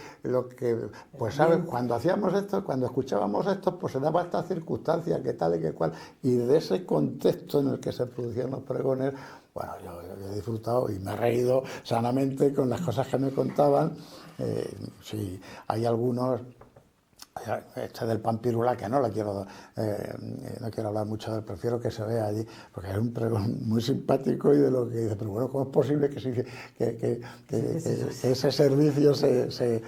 pues sabes, cuando hacíamos esto, cuando escuchábamos esto, pues se daba esta circunstancia, que tal y que cual, y de ese contexto en el que se producían los pregones, bueno, yo he disfrutado y me he reído sanamente con las cosas que me contaban. Sí, hay algunos. Este del Pampirula, que no quiero hablar mucho de él, prefiero que se vea allí, porque es un pregón muy simpático y de lo que dice, pero bueno, ¿cómo es posible que ese servicio se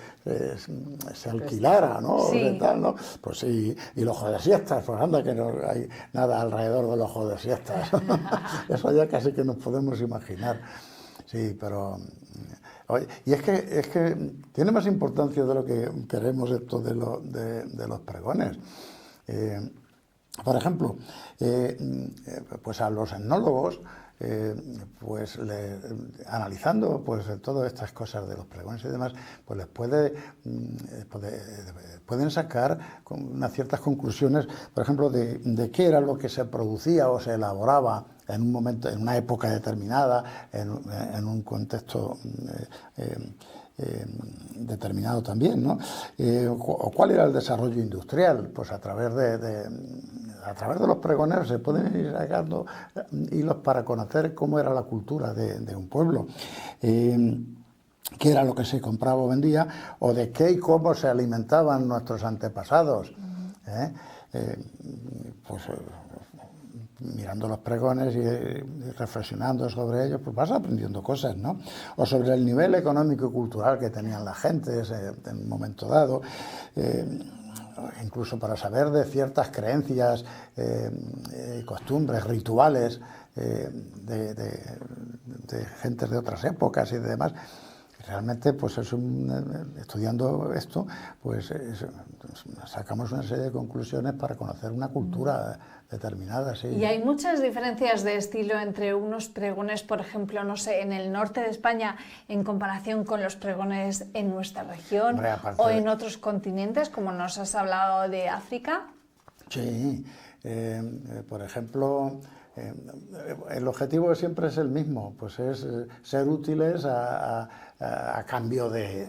alquilara, ¿no? Sí. O tal, ¿no? Pues sí, y los jodesiestas, pues anda que no hay nada alrededor de los jodesiestas. Eso ya casi que nos podemos imaginar. Sí, pero... Oye, y es que tiene más importancia de lo que queremos esto de los pregones. Por ejemplo, pues a los etnólogos, pues analizando pues todas estas cosas de los pregones y demás, pues les pueden sacar unas ciertas conclusiones, por ejemplo, de qué era lo que se producía o se elaboraba en un momento, en una época determinada, en un contexto determinado también, ¿no? O cuál era el desarrollo industrial, pues a través de los pregones se pueden ir sacando hilos para conocer cómo era la cultura de un pueblo. Qué era lo que se compraba o vendía, o de qué y cómo se alimentaban nuestros antepasados. Mirando los pregones y reflexionando sobre ellos, pues vas aprendiendo cosas, ¿no? O sobre el nivel económico y cultural que tenían las gentes en un momento dado, incluso para saber de ciertas creencias, costumbres, rituales de gentes de otras épocas y demás. Realmente, pues estudiando esto, pues sacamos una serie de conclusiones para conocer una cultura determinada. Sí. Y hay muchas diferencias de estilo entre unos pregones, por ejemplo, no sé, en el norte de España, en comparación con los pregones en nuestra región. Hombre, o en otros continentes, como nos has hablado de África. Sí, por ejemplo... el objetivo siempre es el mismo, pues es ser útiles a cambio de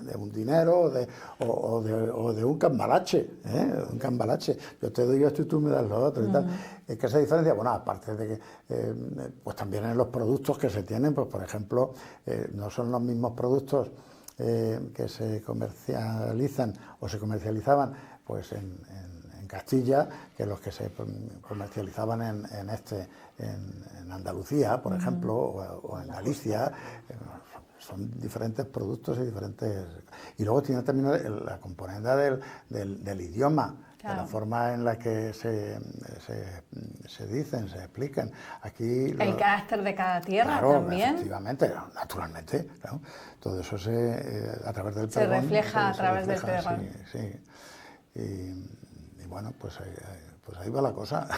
de un dinero o de un cambalache, un cambalache. Yo te doy esto y tú me das lo otro y tal. Es que esa diferencia, bueno, aparte de que, pues también en los productos que se tienen, pues por ejemplo, no son los mismos productos que se comercializan o se comercializaban pues en Castilla que los que se comercializaban en Andalucía, por ejemplo, o en Galicia. Son diferentes productos y diferentes... Y luego tiene también la componente del idioma, claro, de la forma en la que se dicen, se explican. Aquí el carácter de cada tierra, claro, efectivamente. Efectivamente, naturalmente, claro. Todo eso a través del se pregón, refleja a través del pregón. Sí. Y bueno, pues ahí va la cosa.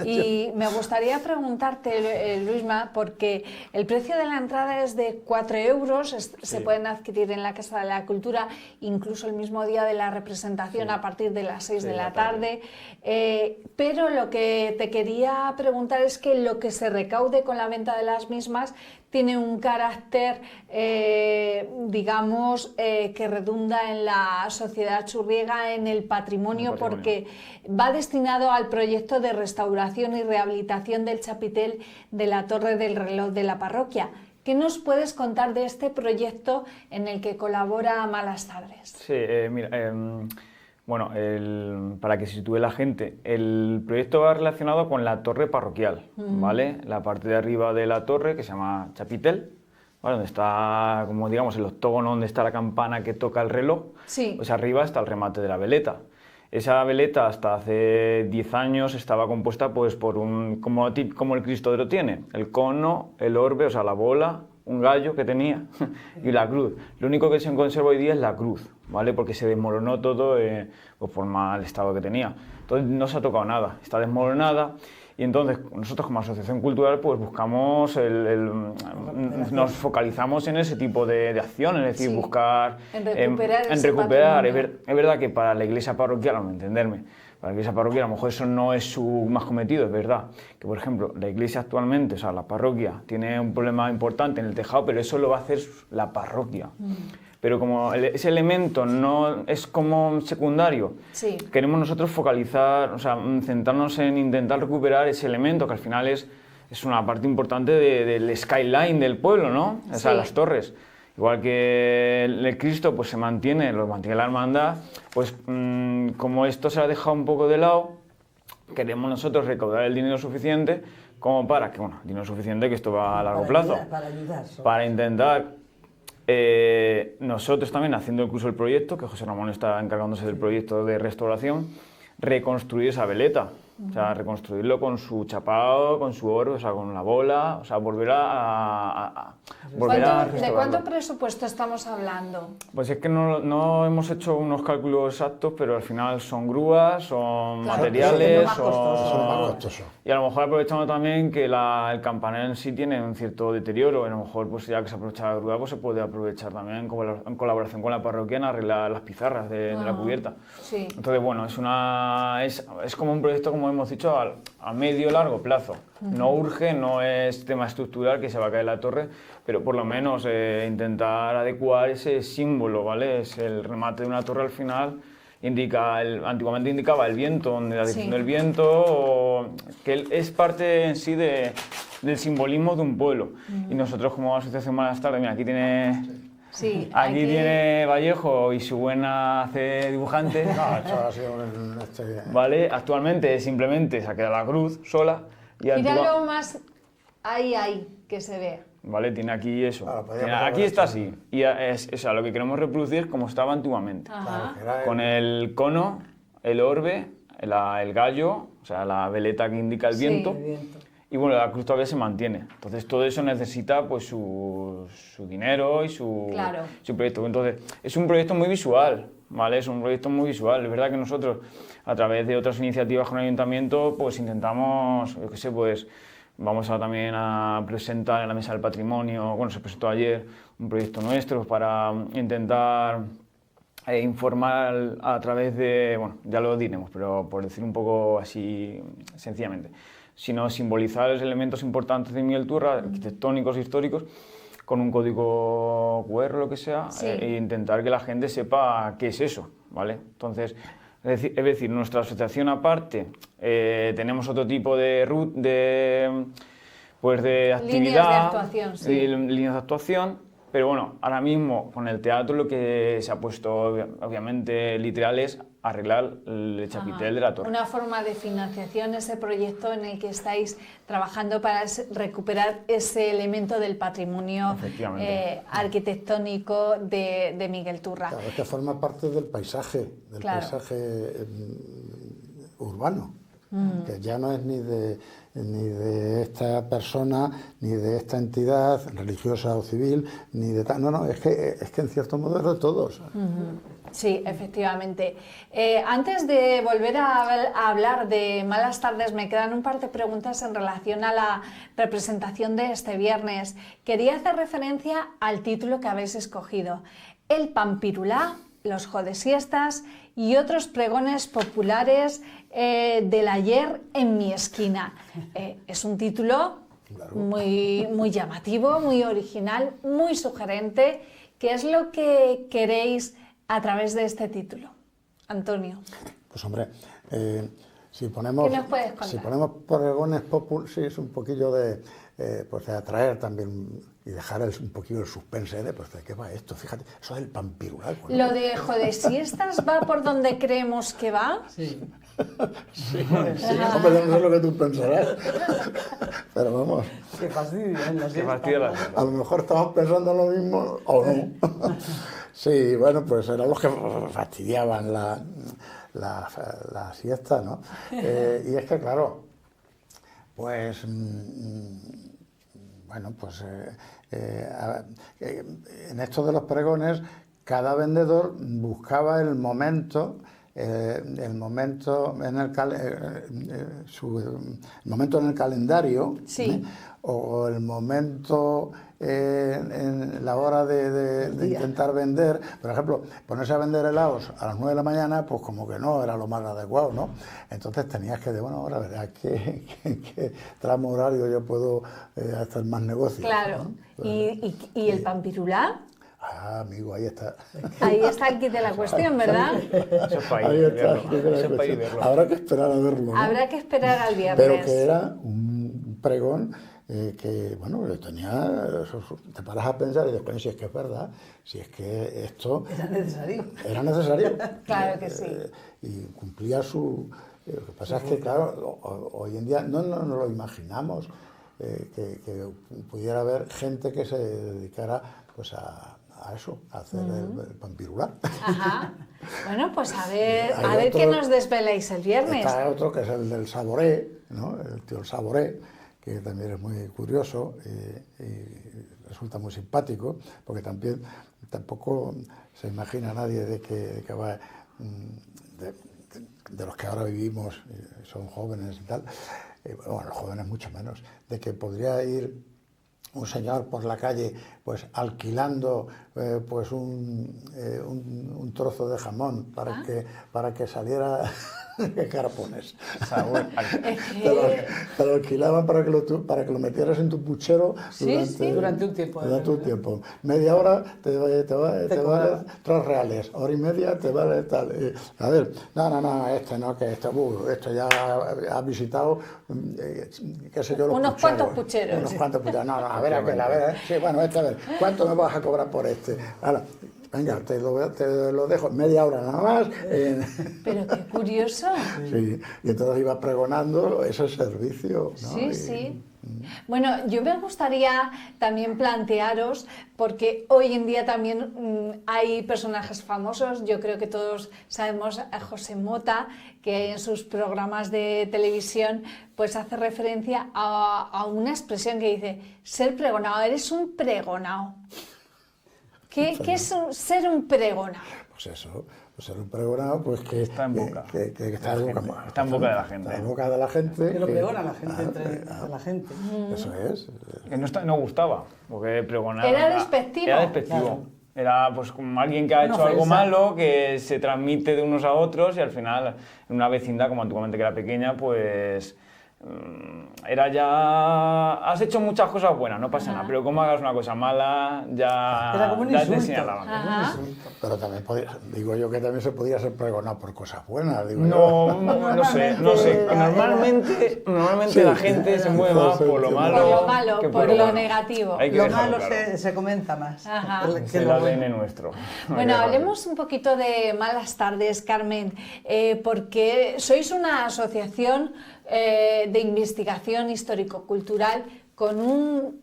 Y me gustaría preguntarte, Luisma, porque el precio de la entrada es de 4 euros, se pueden adquirir en la Casa de la Cultura incluso el mismo día de la representación a partir de las 6 de la tarde. Pero lo que te quería preguntar es que lo que se recaude con la venta de las mismas tiene un carácter, digamos, que redunda en la sociedad churriega, en el patrimonio, porque va destinado al proyecto de restauración y rehabilitación del chapitel de la Torre del Reloj de la parroquia. ¿Qué nos puedes contar de este proyecto en el que colabora Malastadres? Sí, mira, bueno, para que se sitúe la gente, el proyecto va relacionado con la torre parroquial, ¿vale? La parte de arriba de la torre, que se llama chapitel, ¿vale? Donde está, como digamos, el octógono donde está la campana que toca el reloj, pues arriba está el remate de la veleta. Esa veleta hasta hace 10 años estaba compuesta pues por como el Cristo lo tiene, el cono, el orbe, o sea, la bola, un gallo que tenía y la cruz. Lo único que se conserva hoy día es la cruz, ¿vale? Porque se desmoronó todo pues por mal estado que tenía. Entonces no se ha tocado nada, está desmoronada. Y entonces nosotros como asociación cultural pues buscamos, nos focalizamos en ese tipo de acciones, es decir, buscar... En recuperar. Es verdad que para la iglesia parroquial, a no entenderme, para la iglesia parroquial a lo mejor eso no es su más cometido, es verdad. Que por ejemplo, la iglesia actualmente, o sea, la parroquia, tiene un problema importante en el tejado, pero eso lo va a hacer la parroquia. Pero como ese elemento no es como secundario, queremos nosotros focalizar, o sea, centrarnos en intentar recuperar ese elemento que al final es una parte importante del skyline del pueblo, ¿no? O sea, las torres. Igual que el Cristo pues se mantiene, lo mantiene la hermandad, pues como esto se ha dejado un poco de lado, queremos nosotros recaudar el dinero suficiente como para que, bueno, dinero suficiente que esto va a largo plazo. Para intentar... nosotros también haciendo incluso el proyecto, que José Ramón está encargándose del proyecto de restauración, reconstruir esa veleta, o sea, reconstruirlo con su chapado, con su oro, o sea, con la bola, o sea, volver a restaurarlo. ¿De cuánto presupuesto estamos hablando? Pues es que no hemos hecho unos cálculos exactos, pero al final son grúas, son materiales, son más costosos. Y a lo mejor aprovechando también que el campanario en sí tiene un cierto deterioro, y a lo mejor pues ya que se aprovecha la grúa, pues se puede aprovechar también en colaboración con la parroquia en arreglar las pizarras de la cubierta. Sí. Entonces, bueno, es como un proyecto, como hemos dicho, a medio largo plazo. No urge, no es tema estructural que se va a caer la torre, pero por lo menos intentar adecuar ese símbolo, ¿vale? Es el remate de una torre al final. Antiguamente indicaba el viento, la dirección del viento, o que es parte en sí del simbolismo de un pueblo. Y nosotros como Asociación Malastadres, mira, aquí tiene... Sí, aquí tiene Vallejo y su buena dibujante. No, esto ha sido ¿Vale? Actualmente simplemente se ha quedado la cruz sola. Míralo más ahí, que se ve. ¿Vale? Tiene aquí eso. Claro, aquí está así. Y o sea, lo que queremos reproducir es como estaba antiguamente. Claro, con el cono, el orbe, el gallo, o sea, la veleta que indica el viento. Y bueno, la cruz todavía se mantiene. Entonces todo eso necesita pues su dinero y su proyecto. Entonces es un proyecto muy visual, ¿vale? Es un proyecto muy visual. Es verdad que nosotros, a través de otras iniciativas con el ayuntamiento, pues intentamos, yo qué sé, pues vamos también a presentar en la Mesa del Patrimonio, bueno, se presentó ayer un proyecto nuestro para intentar informar a través de, bueno, ya lo diremos, pero por decir un poco así sencillamente, sino simbolizar los elementos importantes de Miguel Turra, arquitectónicos e históricos, con un código QR o lo que sea, Sí. e intentar que la gente sepa qué es eso, ¿vale? Entonces, es decir, nuestra asociación aparte, tenemos otro tipo de actividad, Líneas de actuación, sí. líneas de actuación, pero bueno, ahora mismo con el teatro lo que se ha puesto, obviamente, literal es arreglar el chapitel de la torre. Una forma de financiación, ese proyecto en el que estáis trabajando para recuperar ese elemento del patrimonio arquitectónico de Miguel Turra. Claro, es que forma parte del paisaje urbano, que ya no es ni de esta persona, ni de esta entidad religiosa o civil, ni de tal. No, es que en cierto modo es de todos. Sí, efectivamente. Antes de volver a hablar de Malas Tardes, me quedan un par de preguntas en relación a la representación de este viernes. Quería hacer referencia al título que habéis escogido: El Pampirulá, los Jodesiestas y otros pregones populares del ayer en mi esquina. Es un título muy llamativo, muy original, muy sugerente. ¿Qué es lo que queréis a través de este título, Antonio? Pues hombre, si ponemos, ¿Qué nos puedes contar? si ponemos pregones populares, sí, es un poquillo de atraer también y dejar un poquillo el suspense de qué va esto. Fíjate, eso es el Pampirulá. ¿Lo de Jodesiestas va por donde creemos que va? Sí. Sí, hombre, yo no sé lo que tú pensarás, pero vamos. Qué fastidio, ¿eh? Qué fastidio. A lo mejor estamos pensando lo mismo o no. Sí, bueno, pues eran los que fastidiaban la siesta, ¿no? Y es que, claro, pues, bueno, pues en esto de los pregones, cada vendedor buscaba el momento en el momento en el calendario, Sí. O el momento en la hora de intentar vender. Por ejemplo, ponerse a vender helados a las 9 de la mañana, pues como que no era lo más adecuado, ¿no? Entonces tenías que decir, bueno, ahora verás qué tramo horario yo puedo hacer más negocio. Claro. ¿no? ¿Y el Pampirulá? Ah, amigo, ahí está. Ahí está el kit de la cuestión, ¿verdad? Eso es para Ahí ir está el verlo. kit de la Eso es para ir cuestión. verlo. Habrá que esperar a verlo, ¿no? Habrá que esperar al viernes. Pero que era un pregón que, bueno, tenía... Te paras a pensar y después, si es que es verdad, si es que esto... Era necesario. Era necesario. Claro que sí. Y cumplía su... Lo que pasa es que, claro, hoy en día no lo imaginamos, que pudiera haber gente que se dedicara pues a eso, a hacer el Pampirulá. Ajá. Bueno, pues a ver Hay qué otro- nos desveláis el viernes. Está otro que es el del Saboré, ¿no? El tío Saboré, que también es muy curioso y resulta muy simpático, porque tampoco se imagina nadie de que va de los que ahora vivimos, son jóvenes y tal, bueno, los jóvenes mucho menos, de que podría ir un señor por la calle pues alquilando pues un trozo de jamón para que saliera. ¿Qué cara pones? Te lo alquilaban para que lo metieras en tu puchero Durante un tiempo. Durante un tiempo. Media hora te vale 3 reales, hora y media te vale tal. A ver, no, esto ya ha visitado, qué sé yo, los Unos pucheros. cuantos pucheros. Unos cuantos pucheros. No, a ver. Sí, bueno, a ver, ¿cuánto me vas a cobrar por este? Ahora, venga, te lo dejo, media hora nada más. Pero qué curioso. Sí, y entonces iba pregonando ese servicio, ¿no? Sí, sí. Bueno, yo me gustaría también plantearos, porque hoy en día también hay personajes famosos, yo creo que todos sabemos a José Mota, que en sus programas de televisión pues hace referencia a una expresión que dice, ser pregonado, eres un pregonado. ¿Qué es ser un pregonado? Pues eso, ser un pregonado, pues que está en boca. Que está en boca. Está en boca de la gente. Está en boca de la gente. Que lo pregona la gente entre la gente. Eso es. Que no gustaba, porque pregonar... Era despectivo. Era despectivo. Claro. Era pues como alguien que ha Una hecho algo ofensa. malo, que se transmite de unos a otros y al final en una vecindad como antiguamente que era pequeña, pues era ya... Has hecho muchas cosas buenas, no pasa nada, pero como hagas una cosa mala, ya... Era como un ya te insulto. señalaban. Pero también digo yo que también se podía ser pregonado por cosas buenas. Digo No sé. Normalmente Sí, la gente se mueve más por lo malo. Por lo malo, que por lo bueno. negativo. Hay que Lo dejarlo malo claro. se comenta más. Ajá. Es el ADN nuestro. Bueno, hablemos un poquito de Malas Tardes, Carmen, porque sois una asociación de investigación histórico-cultural con un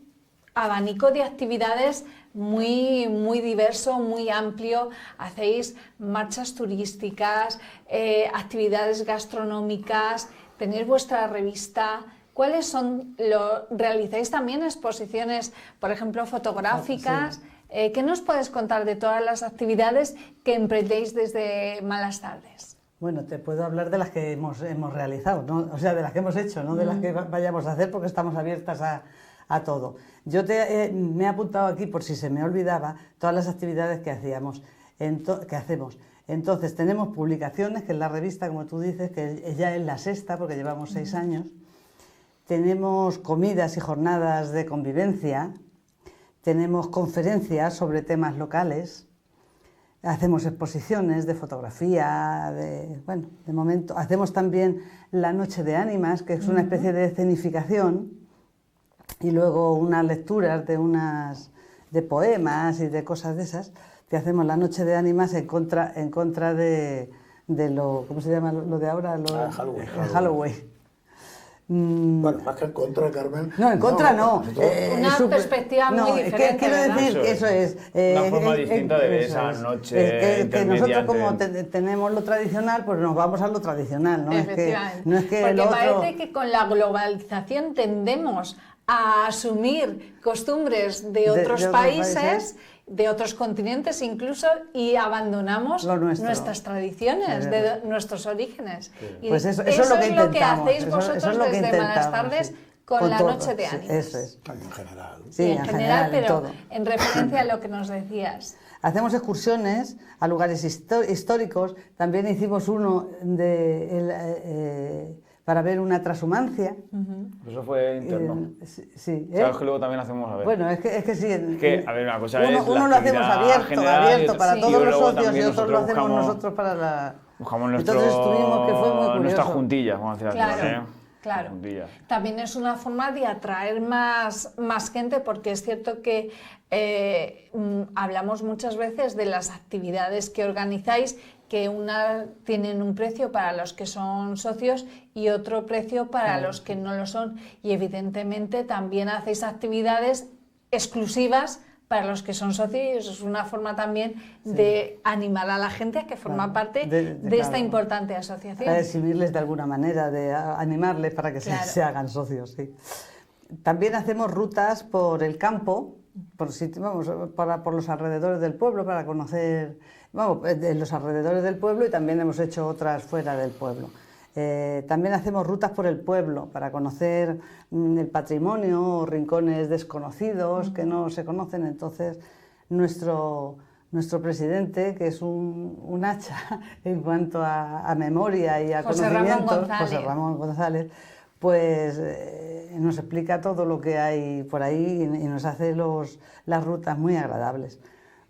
abanico de actividades muy, muy diverso, muy amplio. Hacéis marchas turísticas, actividades gastronómicas, tenéis vuestra revista. ¿Cuáles son realizáis también exposiciones, por ejemplo, fotográficas? Sí. ¿Qué nos puedes contar de todas las actividades que emprendéis desde Malas Tardes? Bueno, te puedo hablar de las que hemos realizado, ¿no? O sea, de las que hemos hecho, no de las que vayamos a hacer, porque estamos abiertas a todo. Yo me he apuntado aquí, por si se me olvidaba, todas las actividades que hacemos. Entonces, tenemos publicaciones, que es la revista, como tú dices, que ya es la sexta, porque llevamos 6 años. Tenemos comidas y jornadas de convivencia. Tenemos conferencias sobre temas locales. Hacemos exposiciones de fotografía, de momento. Hacemos también la Noche de Ánimas, que es una especie de escenificación, y luego unas lecturas de poemas y de cosas de esas, que hacemos la Noche de Ánimas en contra de lo, ¿cómo se llama lo de ahora? Halloween. Bueno, más que en contra, Carmen. No, en contra no. Una perspectiva muy diferente, Quiero ¿verdad? decir que eso es... Una forma distinta de ver esa noche que nosotros, como intermedia tenemos lo tradicional, pues nos vamos a lo tradicional, ¿no? Efectivamente. No es que porque lo otro... parece que con la globalización tendemos a asumir costumbres de otros países, de otros continentes incluso, y abandonamos nuestras tradiciones, de nuestros orígenes. Y pues eso es lo que hacéis vosotros eso es lo que desde Malas Tardes con la todo, Noche de Ánimas. Eso es. En general. Sí, en general, pero todo. en referencia a lo que nos decías. Hacemos excursiones a lugares históricos. También hicimos uno para ver una transhumancia. Eso fue interno. Sí. Sabes que luego también hacemos, a ver. Bueno, es que sí. Es que, a ver, una cosa es uno la lo hacemos actividad general abierto para sí. todos los luego socios, y también otros lo hacemos buscamos- nosotros para la... Buscamos Entonces estuvimos, que fue muy curioso. nuestras juntillas, vamos a decir así, Claro. Claro. Juntillas. También es una forma de atraer más gente, porque es cierto que hablamos muchas veces de las actividades que organizáis, que una tienen un precio para los que son socios y otro precio para los que no lo son. Y evidentemente también hacéis actividades exclusivas para los que son socios, y eso es una forma también de animar a la gente a que forma parte de esta importante asociación. Para exhibirles de alguna manera, de animarles para que se hagan socios. Sí. También hacemos rutas por el campo, por los alrededores del pueblo, para conocer los alrededores del pueblo, y también hemos hecho otras fuera del pueblo. También hacemos rutas por el pueblo para conocer el patrimonio o rincones desconocidos que no se conocen. Entonces, nuestro presidente, que es un hacha en cuanto a memoria y a conocimientos, José Ramón González, pues nos explica todo lo que hay por ahí y nos hace las rutas muy agradables.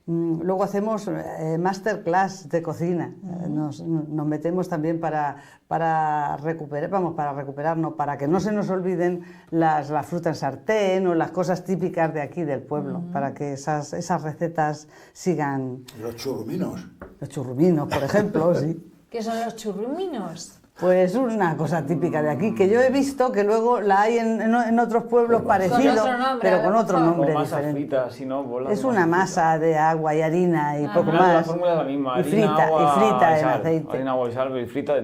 Luego hacemos masterclass de cocina. Nos metemos también para recuperarnos, para que no se nos olviden las frutas en sartén o las cosas típicas de aquí del pueblo, para que esas recetas sigan. Los churruminos. Los churruminos, por ejemplo, sí. ¿Qué son los churruminos? Pues una cosa típica de aquí, que yo he visto que luego la hay en otros pueblos parecidos, pero con otro nombre Como masa diferente. frita, así, ¿no? Bolas Es de una masa de agua y harina y poco más. La fórmula es la misma, y frita en aceite. Harina, agua y sal, y frita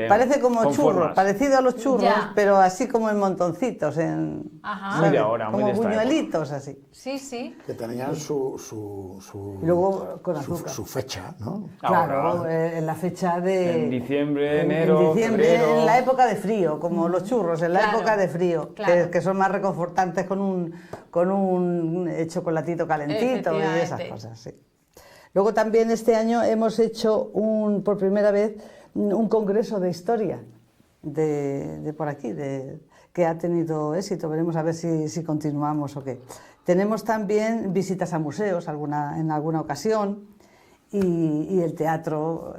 Parece como con churros, formas. parecido a los churros, Ya. pero así como en montoncitos, Ajá. Muy de ahora, muy como de esta buñuelitos así. Sí, sí. Que tenían su Y luego con azúcar. su fecha, ¿no? Claro, en la fecha de... En diciembre, enero, en diciembre, febrero. en la época de frío, como los churros, en la Claro, época de frío, claro. que son más reconfortantes con un chocolatito calentito y esas Efectivamente. cosas, sí. Luego también este año hemos hecho por primera vez un congreso de historia de por aquí, que ha tenido éxito. Veremos a ver si continuamos o qué. Tenemos también visitas a museos en alguna ocasión y el teatro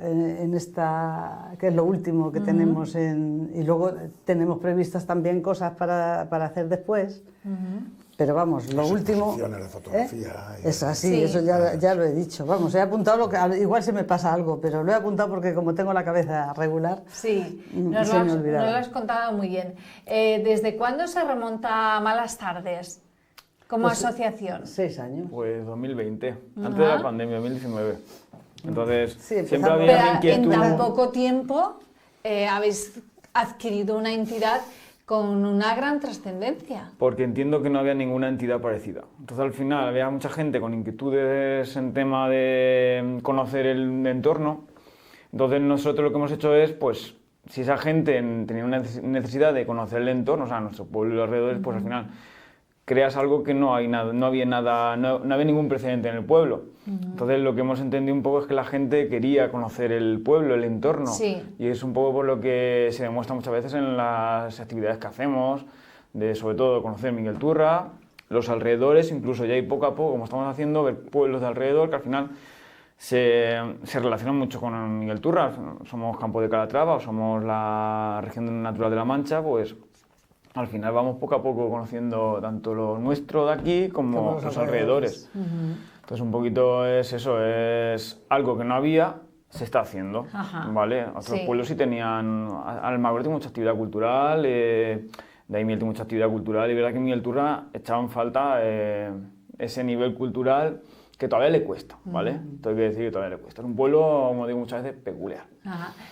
que es lo último que tenemos y luego tenemos previstas también cosas para hacer después. Pero vamos, lo último... De fotografía. Eso, así, eso ya lo he dicho. Vamos, he apuntado igual se me pasa algo, pero lo he apuntado porque como tengo la cabeza regular, sí, nos lo has contado muy bien. ¿Desde cuándo se remonta a Malas Tardes como asociación? 6 años. Pues 2020, antes de la pandemia, 2019. Entonces, sí, siempre había una inquietud. En tan inquietud. poco tiempo habéis adquirido una entidad con una gran trascendencia. Porque entiendo que no había ninguna entidad parecida. Entonces, al final, había mucha gente con inquietudes en tema de conocer el entorno. Entonces, nosotros lo que hemos hecho es, pues, si esa gente tenía una necesidad de conocer el entorno, o sea, nuestro pueblo y los alrededores, pues al final creas algo que no había ningún precedente en el pueblo. Entonces lo que hemos entendido un poco es que la gente quería conocer el pueblo, el entorno, sí. Y es un poco por lo que se demuestra muchas veces en las actividades que hacemos, de sobre todo conocer Miguel Turra, los alrededores, incluso ya hay poco a poco, como estamos haciendo, ver pueblos de alrededor que al final se relacionan mucho con Miguel Turra. Somos Campo de Calatrava o somos la región natural de La Mancha, pues al final vamos poco a poco conociendo tanto lo nuestro de aquí como los alrededores. Entonces un poquito es eso, es algo que no había, se está haciendo, ¿vale? Otros pueblos sí tenían, Almagro tiene mucha actividad cultural, Daimiel tiene mucha actividad cultural, y verdad que en Miguel Turra echaba en falta ese nivel cultural que todavía le cuesta, ¿vale? Esto hay que decir que todavía le cuesta. Es un pueblo, como digo muchas veces, peculiar.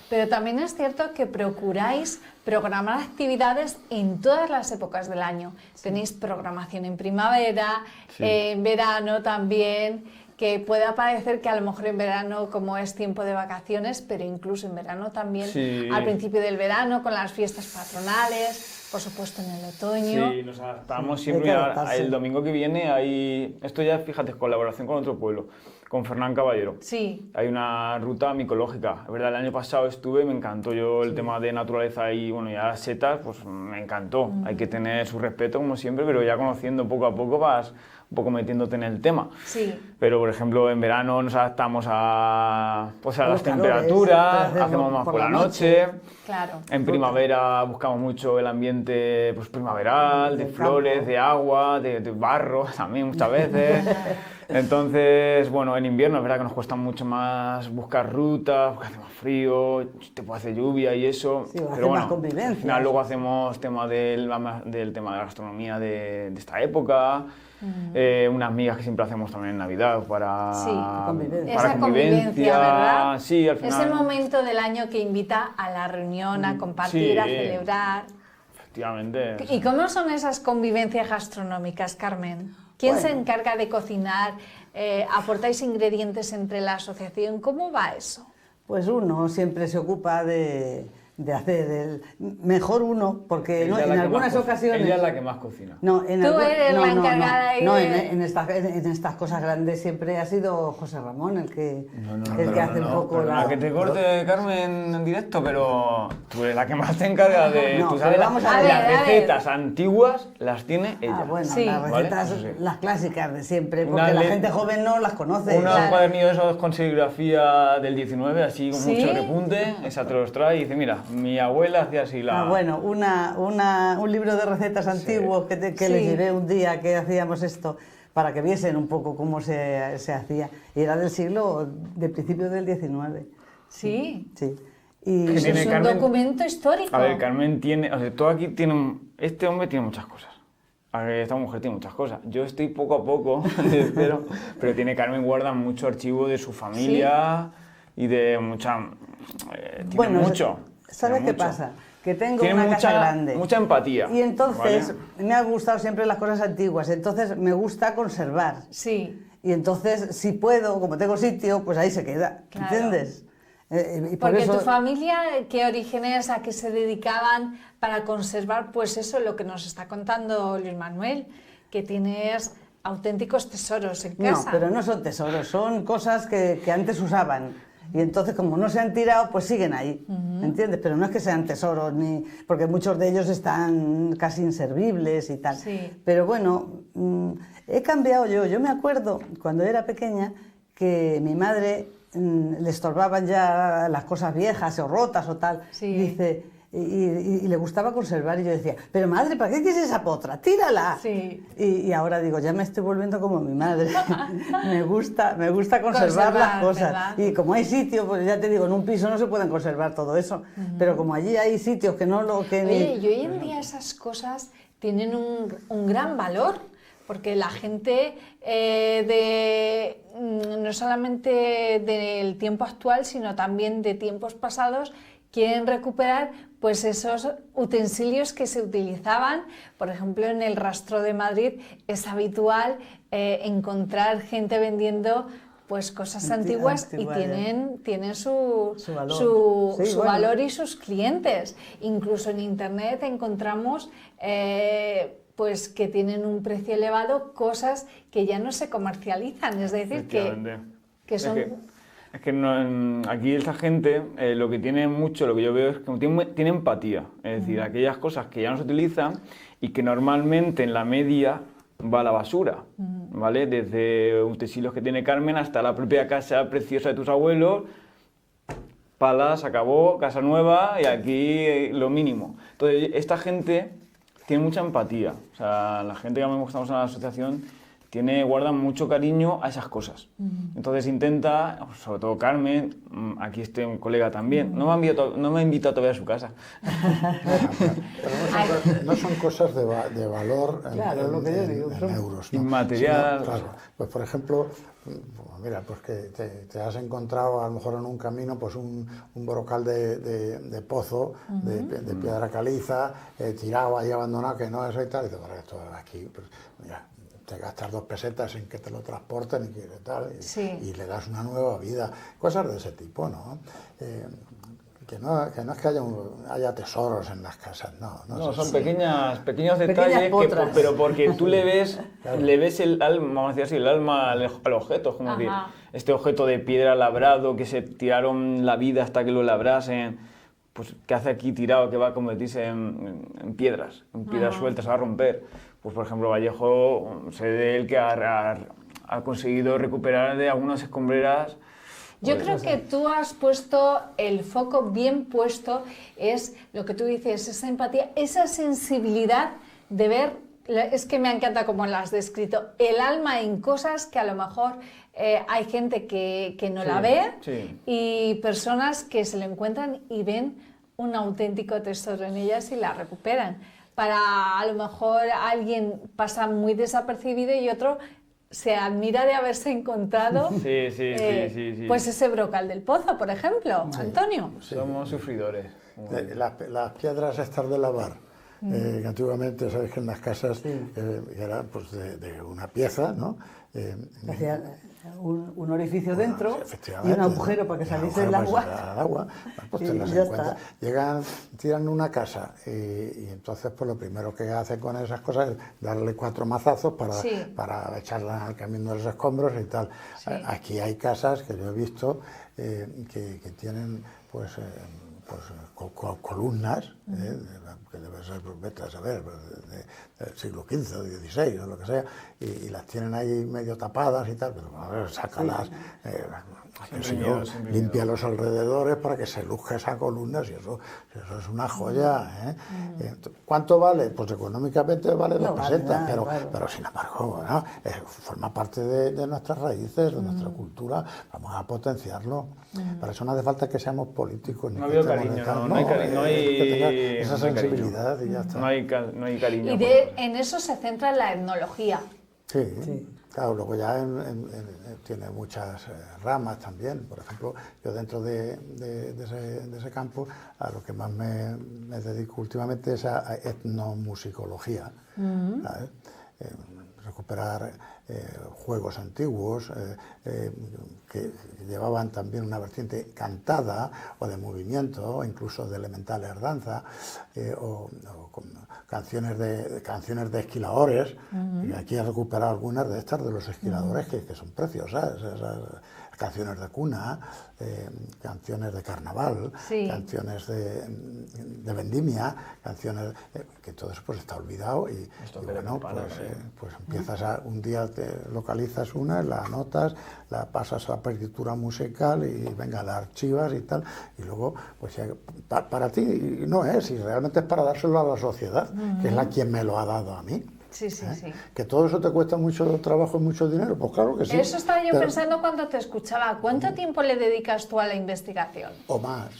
Pero también es cierto que procuráis programar actividades en todas las épocas del año. Tenéis programación en primavera, en verano también, que pueda parecer que a lo mejor en verano, como es tiempo de vacaciones, pero incluso en verano también, al principio del verano, con las fiestas patronales, por supuesto en el otoño. Sí, nos adaptamos siempre. El domingo que viene hay, esto ya, fíjate, colaboración con otro pueblo, con Fernán Caballero. Sí. Hay una ruta micológica. Es verdad, el año pasado estuve, me encantó el tema de naturaleza y, bueno, ya las setas, pues me encantó. Hay que tener su respeto, como siempre, pero ya conociendo poco a poco vas un poco metiéndote en el tema. Sí. Pero, por ejemplo, en verano nos adaptamos a las temperaturas, hacemos más por la noche. Claro. En primavera buscamos mucho el ambiente pues, primaveral, de flores, campo, de agua, de barro también muchas veces. Entonces, bueno, en invierno es verdad que nos cuesta mucho más buscar rutas, porque hace más frío, te puede hacer lluvia y eso. Sí, pero bueno, al final luego hacemos tema del tema de la gastronomía de esta época. Unas migas que siempre hacemos también en Navidad para convivencia, ¿verdad? Sí, al final. Ese momento del año que invita a la reunión, a compartir, a celebrar. Efectivamente. ¿Y cómo son esas convivencias gastronómicas, Carmen? ¿Quién se encarga de cocinar? ¿Aportáis ingredientes entre la asociación? ¿Cómo va eso? Pues uno siempre se ocupa de hacer mejor uno, porque en algunas ocasiones... Ella es la que más cocina. No, Tú eres la encargada no, en estas cosas grandes siempre ha sido José Ramón el que hace un poco la... Que te corte, Carmen, en directo, pero tú eres la que más te encarga de... tú sabes, vamos a las recetas antiguas las tiene ella. Ah, bueno, sí. las recetas, las clásicas de siempre, porque la gente joven no las conoce. Un cuadernillo de esos con serigrafía del 19, así con mucho repunte, esa te los trae y dice, mira, mi abuela hacía así la... bueno, un libro de recetas antiguos que les llevé un día que hacíamos esto, para que viesen un poco cómo se hacía. Y era de principios del 19. Sí. Sí. Y eso es un documento histórico. A ver, Carmen tiene... O sea, todo aquí tiene... Este hombre tiene muchas cosas. Esta mujer tiene muchas cosas. Yo estoy poco a poco, pero Carmen guarda mucho archivo de su familia y de mucha... tiene mucho. ¿Sabes qué pasa? Que tengo una casa grande. Mucha empatía. Y entonces me han gustado siempre las cosas antiguas. Entonces me gusta conservar. Sí. Y entonces, si puedo, como tengo sitio, pues ahí se queda. Claro. ¿Entiendes? Y porque tu familia, ¿qué orígenes, a qué se dedicaban para conservar? Pues eso, lo que nos está contando Luis Manuel, que tienes auténticos tesoros en casa. No, pero no son tesoros, son cosas que antes usaban. Y entonces, como no se han tirado, pues siguen ahí, ¿entiendes? Pero no es que sean tesoros, porque muchos de ellos están casi inservibles y tal. Sí. Pero bueno, he cambiado yo. Yo me acuerdo, cuando era pequeña, que mi madre le estorbaban ya las cosas viejas o rotas o tal. Sí. Y dice... Y le gustaba conservar, y yo decía, pero madre, ¿para qué quieres esa potra? ¡Tírala! Sí. Y ahora digo, ya me estoy volviendo como mi madre. me gusta conservar Conservar, las cosas. ¿verdad? Y como hay sitios, pues ya te digo, en un piso no se pueden conservar todo eso. Pero como allí hay sitios que no lo... Que Oye, y hoy en día esas cosas tienen un gran valor, porque la gente no solamente del tiempo actual, sino también de tiempos pasados, quieren recuperar pues esos utensilios que se utilizaban. Por ejemplo, en el Rastro de Madrid es habitual encontrar gente vendiendo pues cosas antiguas y tienen su valor, sí, su bueno. valor y sus clientes. Incluso en Internet encontramos pues que tienen un precio elevado cosas que ya no se comercializan, es decir, que son... Es que aquí esta gente lo que tiene mucho, lo que yo veo es que tiene empatía. Es decir, aquellas cosas que ya no se utilizan y que normalmente en la media va a la basura, ¿vale? Desde utensilios que tiene Carmen hasta la propia casa preciosa de tus abuelos, palas, acabó, casa nueva y aquí lo mínimo. Entonces, esta gente tiene mucha empatía. O sea, la gente que estamos en la asociación guarda mucho cariño a esas cosas. Entonces intenta, sobre todo Carmen, aquí está un colega también, no me ha invitado todavía a su casa. Pero no son cosas de valor Claro, lo que yo digo, en euros, ¿no? Inmaterial. Sino, claro, pues por ejemplo, mira, pues que te has encontrado a lo mejor en un camino pues un brocal de pozo, de piedra caliza, tirado ahí abandonado, que no es y tal, y dices, bueno, esto aquí, pues mira, te gastas 2 pesetas en que te lo transporten y tal, y le das una nueva vida. Cosas de ese tipo, ¿no? Que no es que haya tesoros en las casas, no son pequeños detalles, pero porque tú le ves el alma, vamos a decir así, el alma al objeto, es como decir, este objeto de piedra labrado que se tiraron la vida hasta que lo labrasen, pues ¿qué hace aquí tirado que va a convertirse en piedras sueltas, a romper? Pues por ejemplo Vallejo, sé de él que ha conseguido recuperar de algunas escombreras. Yo creo que tú has puesto el foco bien puesto, es lo que tú dices, esa empatía, esa sensibilidad de ver, es que me encanta como lo has descrito, el alma en cosas que a lo mejor hay gente que no la ve y personas que se lo encuentran y ven un auténtico tesoro en ellas y la recuperan. Para a lo mejor alguien pasa muy desapercibido y otro se admira de haberse encontrado pues ese brocal del pozo, por ejemplo, Antonio. Somos sufridores. Las piedras estas de lavar, que antiguamente, sabes que en las casas eran pues de una pieza, ¿no? Hacía un orificio dentro y un agujero para que saliese el agua. Pues te las encuentras. Llegan, tiran una casa y entonces pues lo primero que hacen con esas cosas es darle 4 mazazos para echarla al camino de los escombros y tal. Aquí hay casas que yo he visto que tienen pues columnas, que debe ser, vete a saber, del siglo XV o XVI o lo que sea, y las tienen ahí medio tapadas y tal, pero a ver, sácalas, limpia los alrededores para que se luzca esa columna, si eso es una joya. ¿Cuánto vale? Pues económicamente vale 2 pesetas, pero sin embargo, bueno, forma parte de nuestras raíces, de nuestra cultura, vamos a potenciarlo. Para eso no hace falta que seamos políticos. No veo cariño, no hay que tenga esa sensibilidad y ya está. No hay cariño. Y en eso se centra la etnología. Sí. Claro, luego ya tiene muchas ramas también. Por ejemplo, yo dentro de ese campo a lo que más me dedico últimamente es a etnomusicología. ¿Sabes? Recuperar juegos antiguos que llevaban también una vertiente cantada o de movimiento, o incluso de elementales danza, o con canciones de esquiladores. Y aquí he recuperado algunas de estas de los esquiladores que son preciosas. canciones de cuna, canciones de carnaval, Sí. canciones de vendimia, canciones que todo eso pues está olvidado y bueno, pues empiezas un día te localizas una, la anotas, la pasas a la partitura musical y venga, la archivas y tal, y luego pues para ti no es, y realmente es para dárselo a la sociedad, que es la quien me lo ha dado a mí. Sí, sí, sí. ¿Que todo eso te cuesta mucho trabajo y mucho dinero? Pues claro que sí. Eso estaba yo pero- pensando cuando te escuchaba. ¿Cuánto tiempo le dedicas tú a la investigación? O más.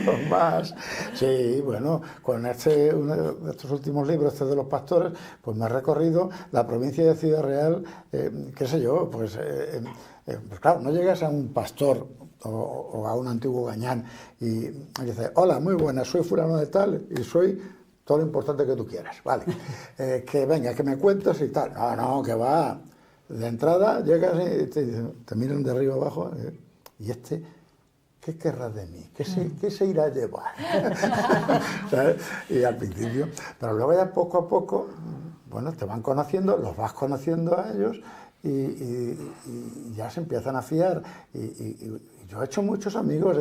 O más. Sí, bueno, con uno de estos últimos libros, este de los pastores, pues me he recorrido la provincia de Ciudad Real, qué sé yo, pues claro, no llegas a un pastor o a un antiguo gañán y dices, hola, muy buenas, soy fulano de tal y soy todo lo importante que tú quieras, vale. Que venga, que me cuentas y tal. No, no, que va. De entrada llegas y te miran de arriba abajo y ¿qué querrá de mí? ¿Qué se irá a llevar? ¿Sabes? Y al principio, pero luego ya poco a poco, bueno, te van conociendo, los vas conociendo a ellos y ya se empiezan a fiar. Y yo he hecho muchos amigos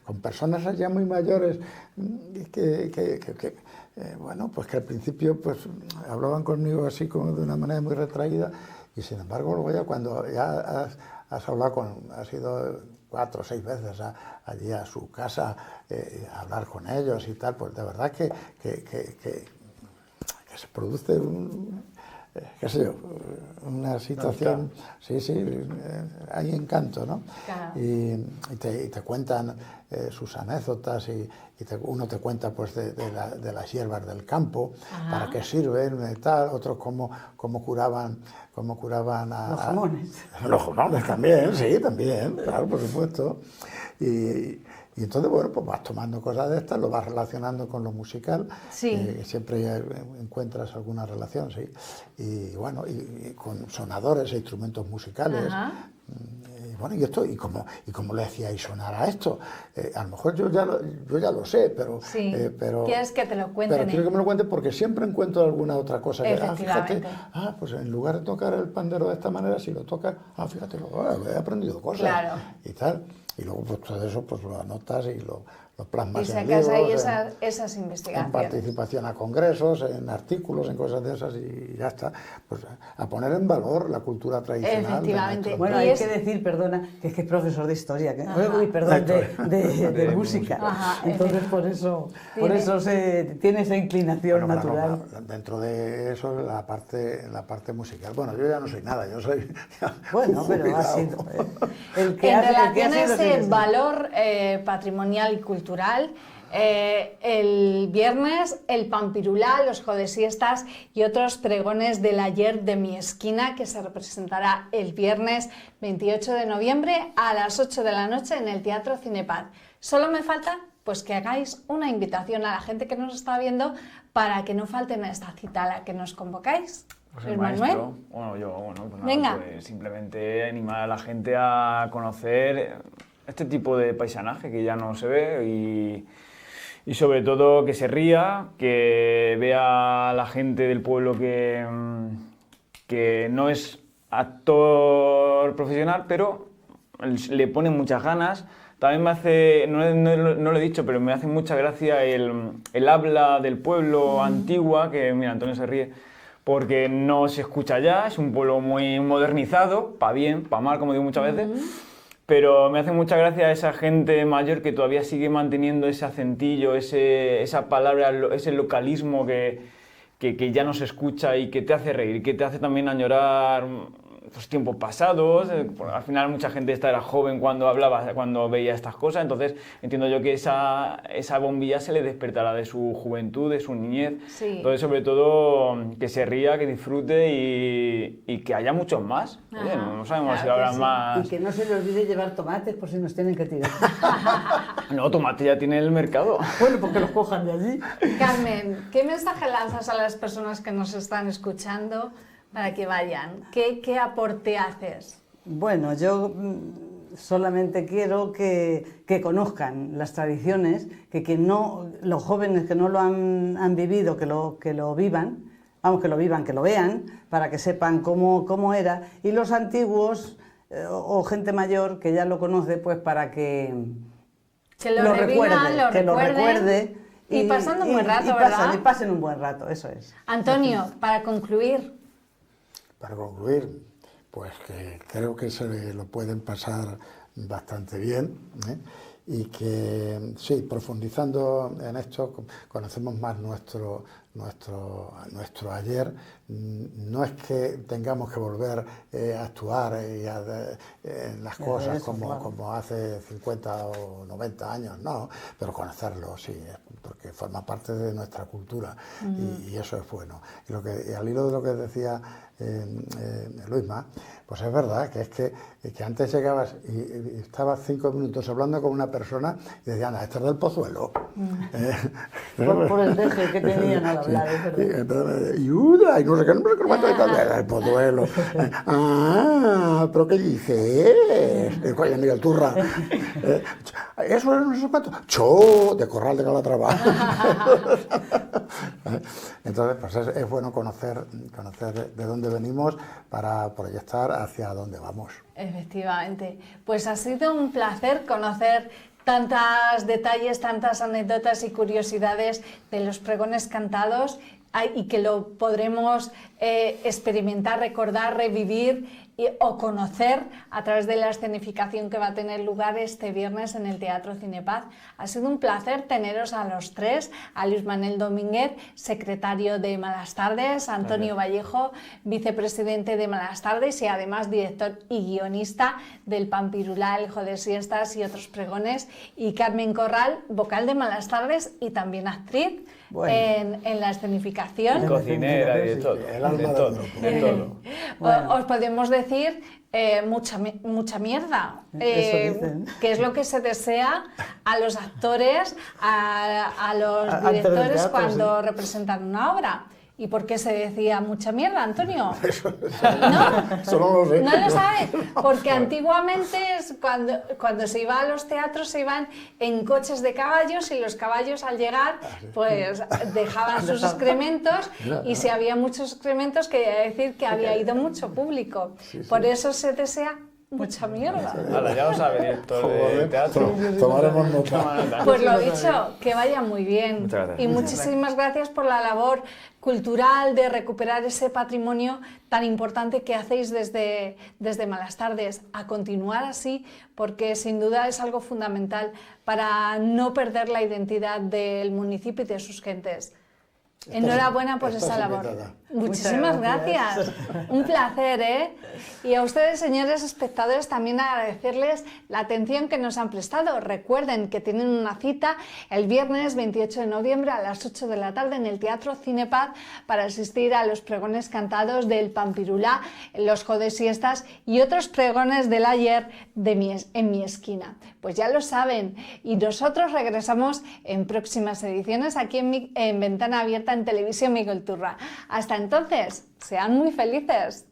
con personas ya muy mayores bueno, pues que al principio pues hablaban conmigo así como de una manera muy retraída y sin embargo luego ya cuando ya has hablado has ido 4 o 6 veces allí a su casa a hablar con ellos y tal, pues de verdad que se produce qué sé yo, una situación, sí, hay encanto, ¿no? Claro. Y te cuentan sus anécdotas y uno te cuenta pues de las hierbas del campo, para qué sirven y tal, otros cómo curaban Los jamones. Los jamones también, sí, también, claro, por supuesto. Y entonces, bueno, pues vas tomando cosas de estas, lo vas relacionando con lo musical, Sí. siempre encuentras alguna relación, sí. Y bueno, y con sonadores e instrumentos musicales. Ajá. Y bueno, y cómo le hacíais sonar a esto. A lo mejor yo ya lo sé, pero... Sí. pero ¿Quieres que te lo cuenten? Pero quiero que me lo cuenten porque siempre encuentro alguna otra cosa. Efectivamente. Fíjate, pues en lugar de tocar el pandero de esta manera, si lo tocas, fíjate, he aprendido cosas. Claro. Y tal. Y luego pues todo eso pues lo anotas y lo plasmas Y en sacas libros, ahí esas en investigaciones. participación a congresos, en artículos, en cosas de esas y ya está. Pues a poner en valor la cultura tradicional. Efectivamente. Bueno, Y hay es- que decir, perdona, que es que es profesor de historia, Ajá. uy, perdón, de música. Ajá, Entonces por eso tiene esa inclinación Bueno, natural. dentro de eso la parte musical. Bueno, yo ya no soy nada, yo soy Bueno, un pero ha jubilado. sido el que En ha relación a sido ese sigue siendo. valor patrimonial y cultural, el viernes el Pampirulá, los Jodesiestas y otros pregones del ayer de mi esquina, que se representará el viernes 28 de noviembre a las 8 de la noche en el Teatro Cinepad. Solo me falta pues que hagáis una invitación a la gente que nos está viendo para que no falten a esta cita a la que nos convocáis. Pues Luis el Manuel. maestro, pues nada, Venga. pues simplemente animar a la gente a conocer este tipo de paisanaje que ya no se ve y sobre todo que se ría, que vea a la gente del pueblo que no es actor profesional, pero le pone muchas ganas. También me hace, no lo he dicho, pero me hace mucha gracia el habla del pueblo antigua, que mira, Antonio se ríe, porque no se escucha ya, es un pueblo muy modernizado, para bien, para mal, como digo muchas veces, pero me hace mucha gracia esa gente mayor que todavía sigue manteniendo ese acentillo, esa palabra, ese localismo que ya no se escucha y que te hace reír, que te hace también añorar pues, tiempos pasados. Al final mucha gente esta era joven cuando veía estas cosas, entonces entiendo yo que esa bombilla se le despertará de su juventud, de su niñez. Sí. Entonces, sobre todo, que se ría, que disfrute y que haya muchos más. Oye, Ajá, no sabemos claro si que habrá sí. más. Y que no se le olvide llevar tomates por si nos tienen que tirar. No, tomate ya tiene el mercado. Bueno, porque los cojan de allí. Carmen, ¿qué mensaje lanzas a las personas que nos están escuchando para que vayan? ¿Qué aporte haces? Bueno, yo solamente quiero que conozcan las tradiciones, que los jóvenes que no lo han vivido, que lo vivan, vamos, que lo vivan, que lo vean, para que sepan cómo era, y los antiguos o gente mayor que ya lo conoce, pues para que lo revivan, que lo recuerde. Y pasando un buen rato, ¿verdad? Y pasen un buen rato, eso es. Antonio, para concluir. Para concluir, pues que creo que se lo pueden pasar bastante bien, ¿eh? Y que sí, profundizando en esto, conocemos más nuestro ayer. No es que tengamos que volver a actuar en las cosas como hace 50 o 90 años, no, pero conocerlo, sí, porque forma parte de nuestra cultura y eso es bueno. Y al hilo de lo que decía Luisma, pues es verdad que es que antes llegabas y estabas 5 minutos hablando con una persona y decían, este es del Pozuelo. Por el deje que tenían al hablar, es verdad. Y no sé qué, el Pozuelo. ¿Pero qué dices? Coño, Miguel Turra. Eso es no sé cuánto. De Corral de Calatrava. Entonces, pues es bueno conocer de dónde venimos para proyectar hacia dónde vamos. Efectivamente. Pues ha sido un placer conocer tantos detalles, tantas anécdotas y curiosidades de los pregones cantados y que lo podremos experimentar, recordar, revivir o conocer a través de la escenificación que va a tener lugar este viernes en el Teatro Cinepaz. Ha sido un placer teneros a los tres, a Luis Manuel Domínguez, secretario de Malas Tardes, Antonio Vallejo, vicepresidente de Malas Tardes y además director y guionista del Pampirulá, El Jode Siestas y otros pregones, y Carmen Corral, vocal de Malas Tardes y también actriz. Bueno. En la escenificación. Y cocinera y de todo. De todo. Bueno. Os podemos decir mucha mierda, que es lo que se desea a los actores, a los directores teatro, cuando representan una obra. ¿Y por qué se decía mucha mierda, Antonio? ¿No? Eso no lo sé. ¿No lo sabes? Porque antiguamente cuando se iba a los teatros se iban en coches de caballos y los caballos al llegar pues dejaban sus excrementos y si había muchos excrementos quería decir que había ido mucho público. Por eso se desea mucha mierda. Ahora ya lo sabe, director de teatro. Tomaremos nota. Pues lo dicho, que vaya muy bien. Muchas gracias. Y muchísimas gracias por la labor cultural de recuperar ese patrimonio tan importante que hacéis desde Malas Tardes. A continuar así, porque sin duda es algo fundamental para no perder la identidad del municipio y de sus gentes. Enhorabuena por esa labor. Muchísimas gracias. Un placer, ¿eh? Y a ustedes, señores espectadores, también agradecerles la atención que nos han prestado. Recuerden que tienen una cita el viernes 28 de noviembre a las 8 de la tarde en el Teatro Cinepaz para asistir a los pregones cantados del Pampirulá, los Jode Siestas y otros pregones del ayer en mi esquina. Pues ya lo saben. Y nosotros regresamos en próximas ediciones aquí en Ventana Abierta en Televisión Miguel Turra. Hasta entonces, sean muy felices.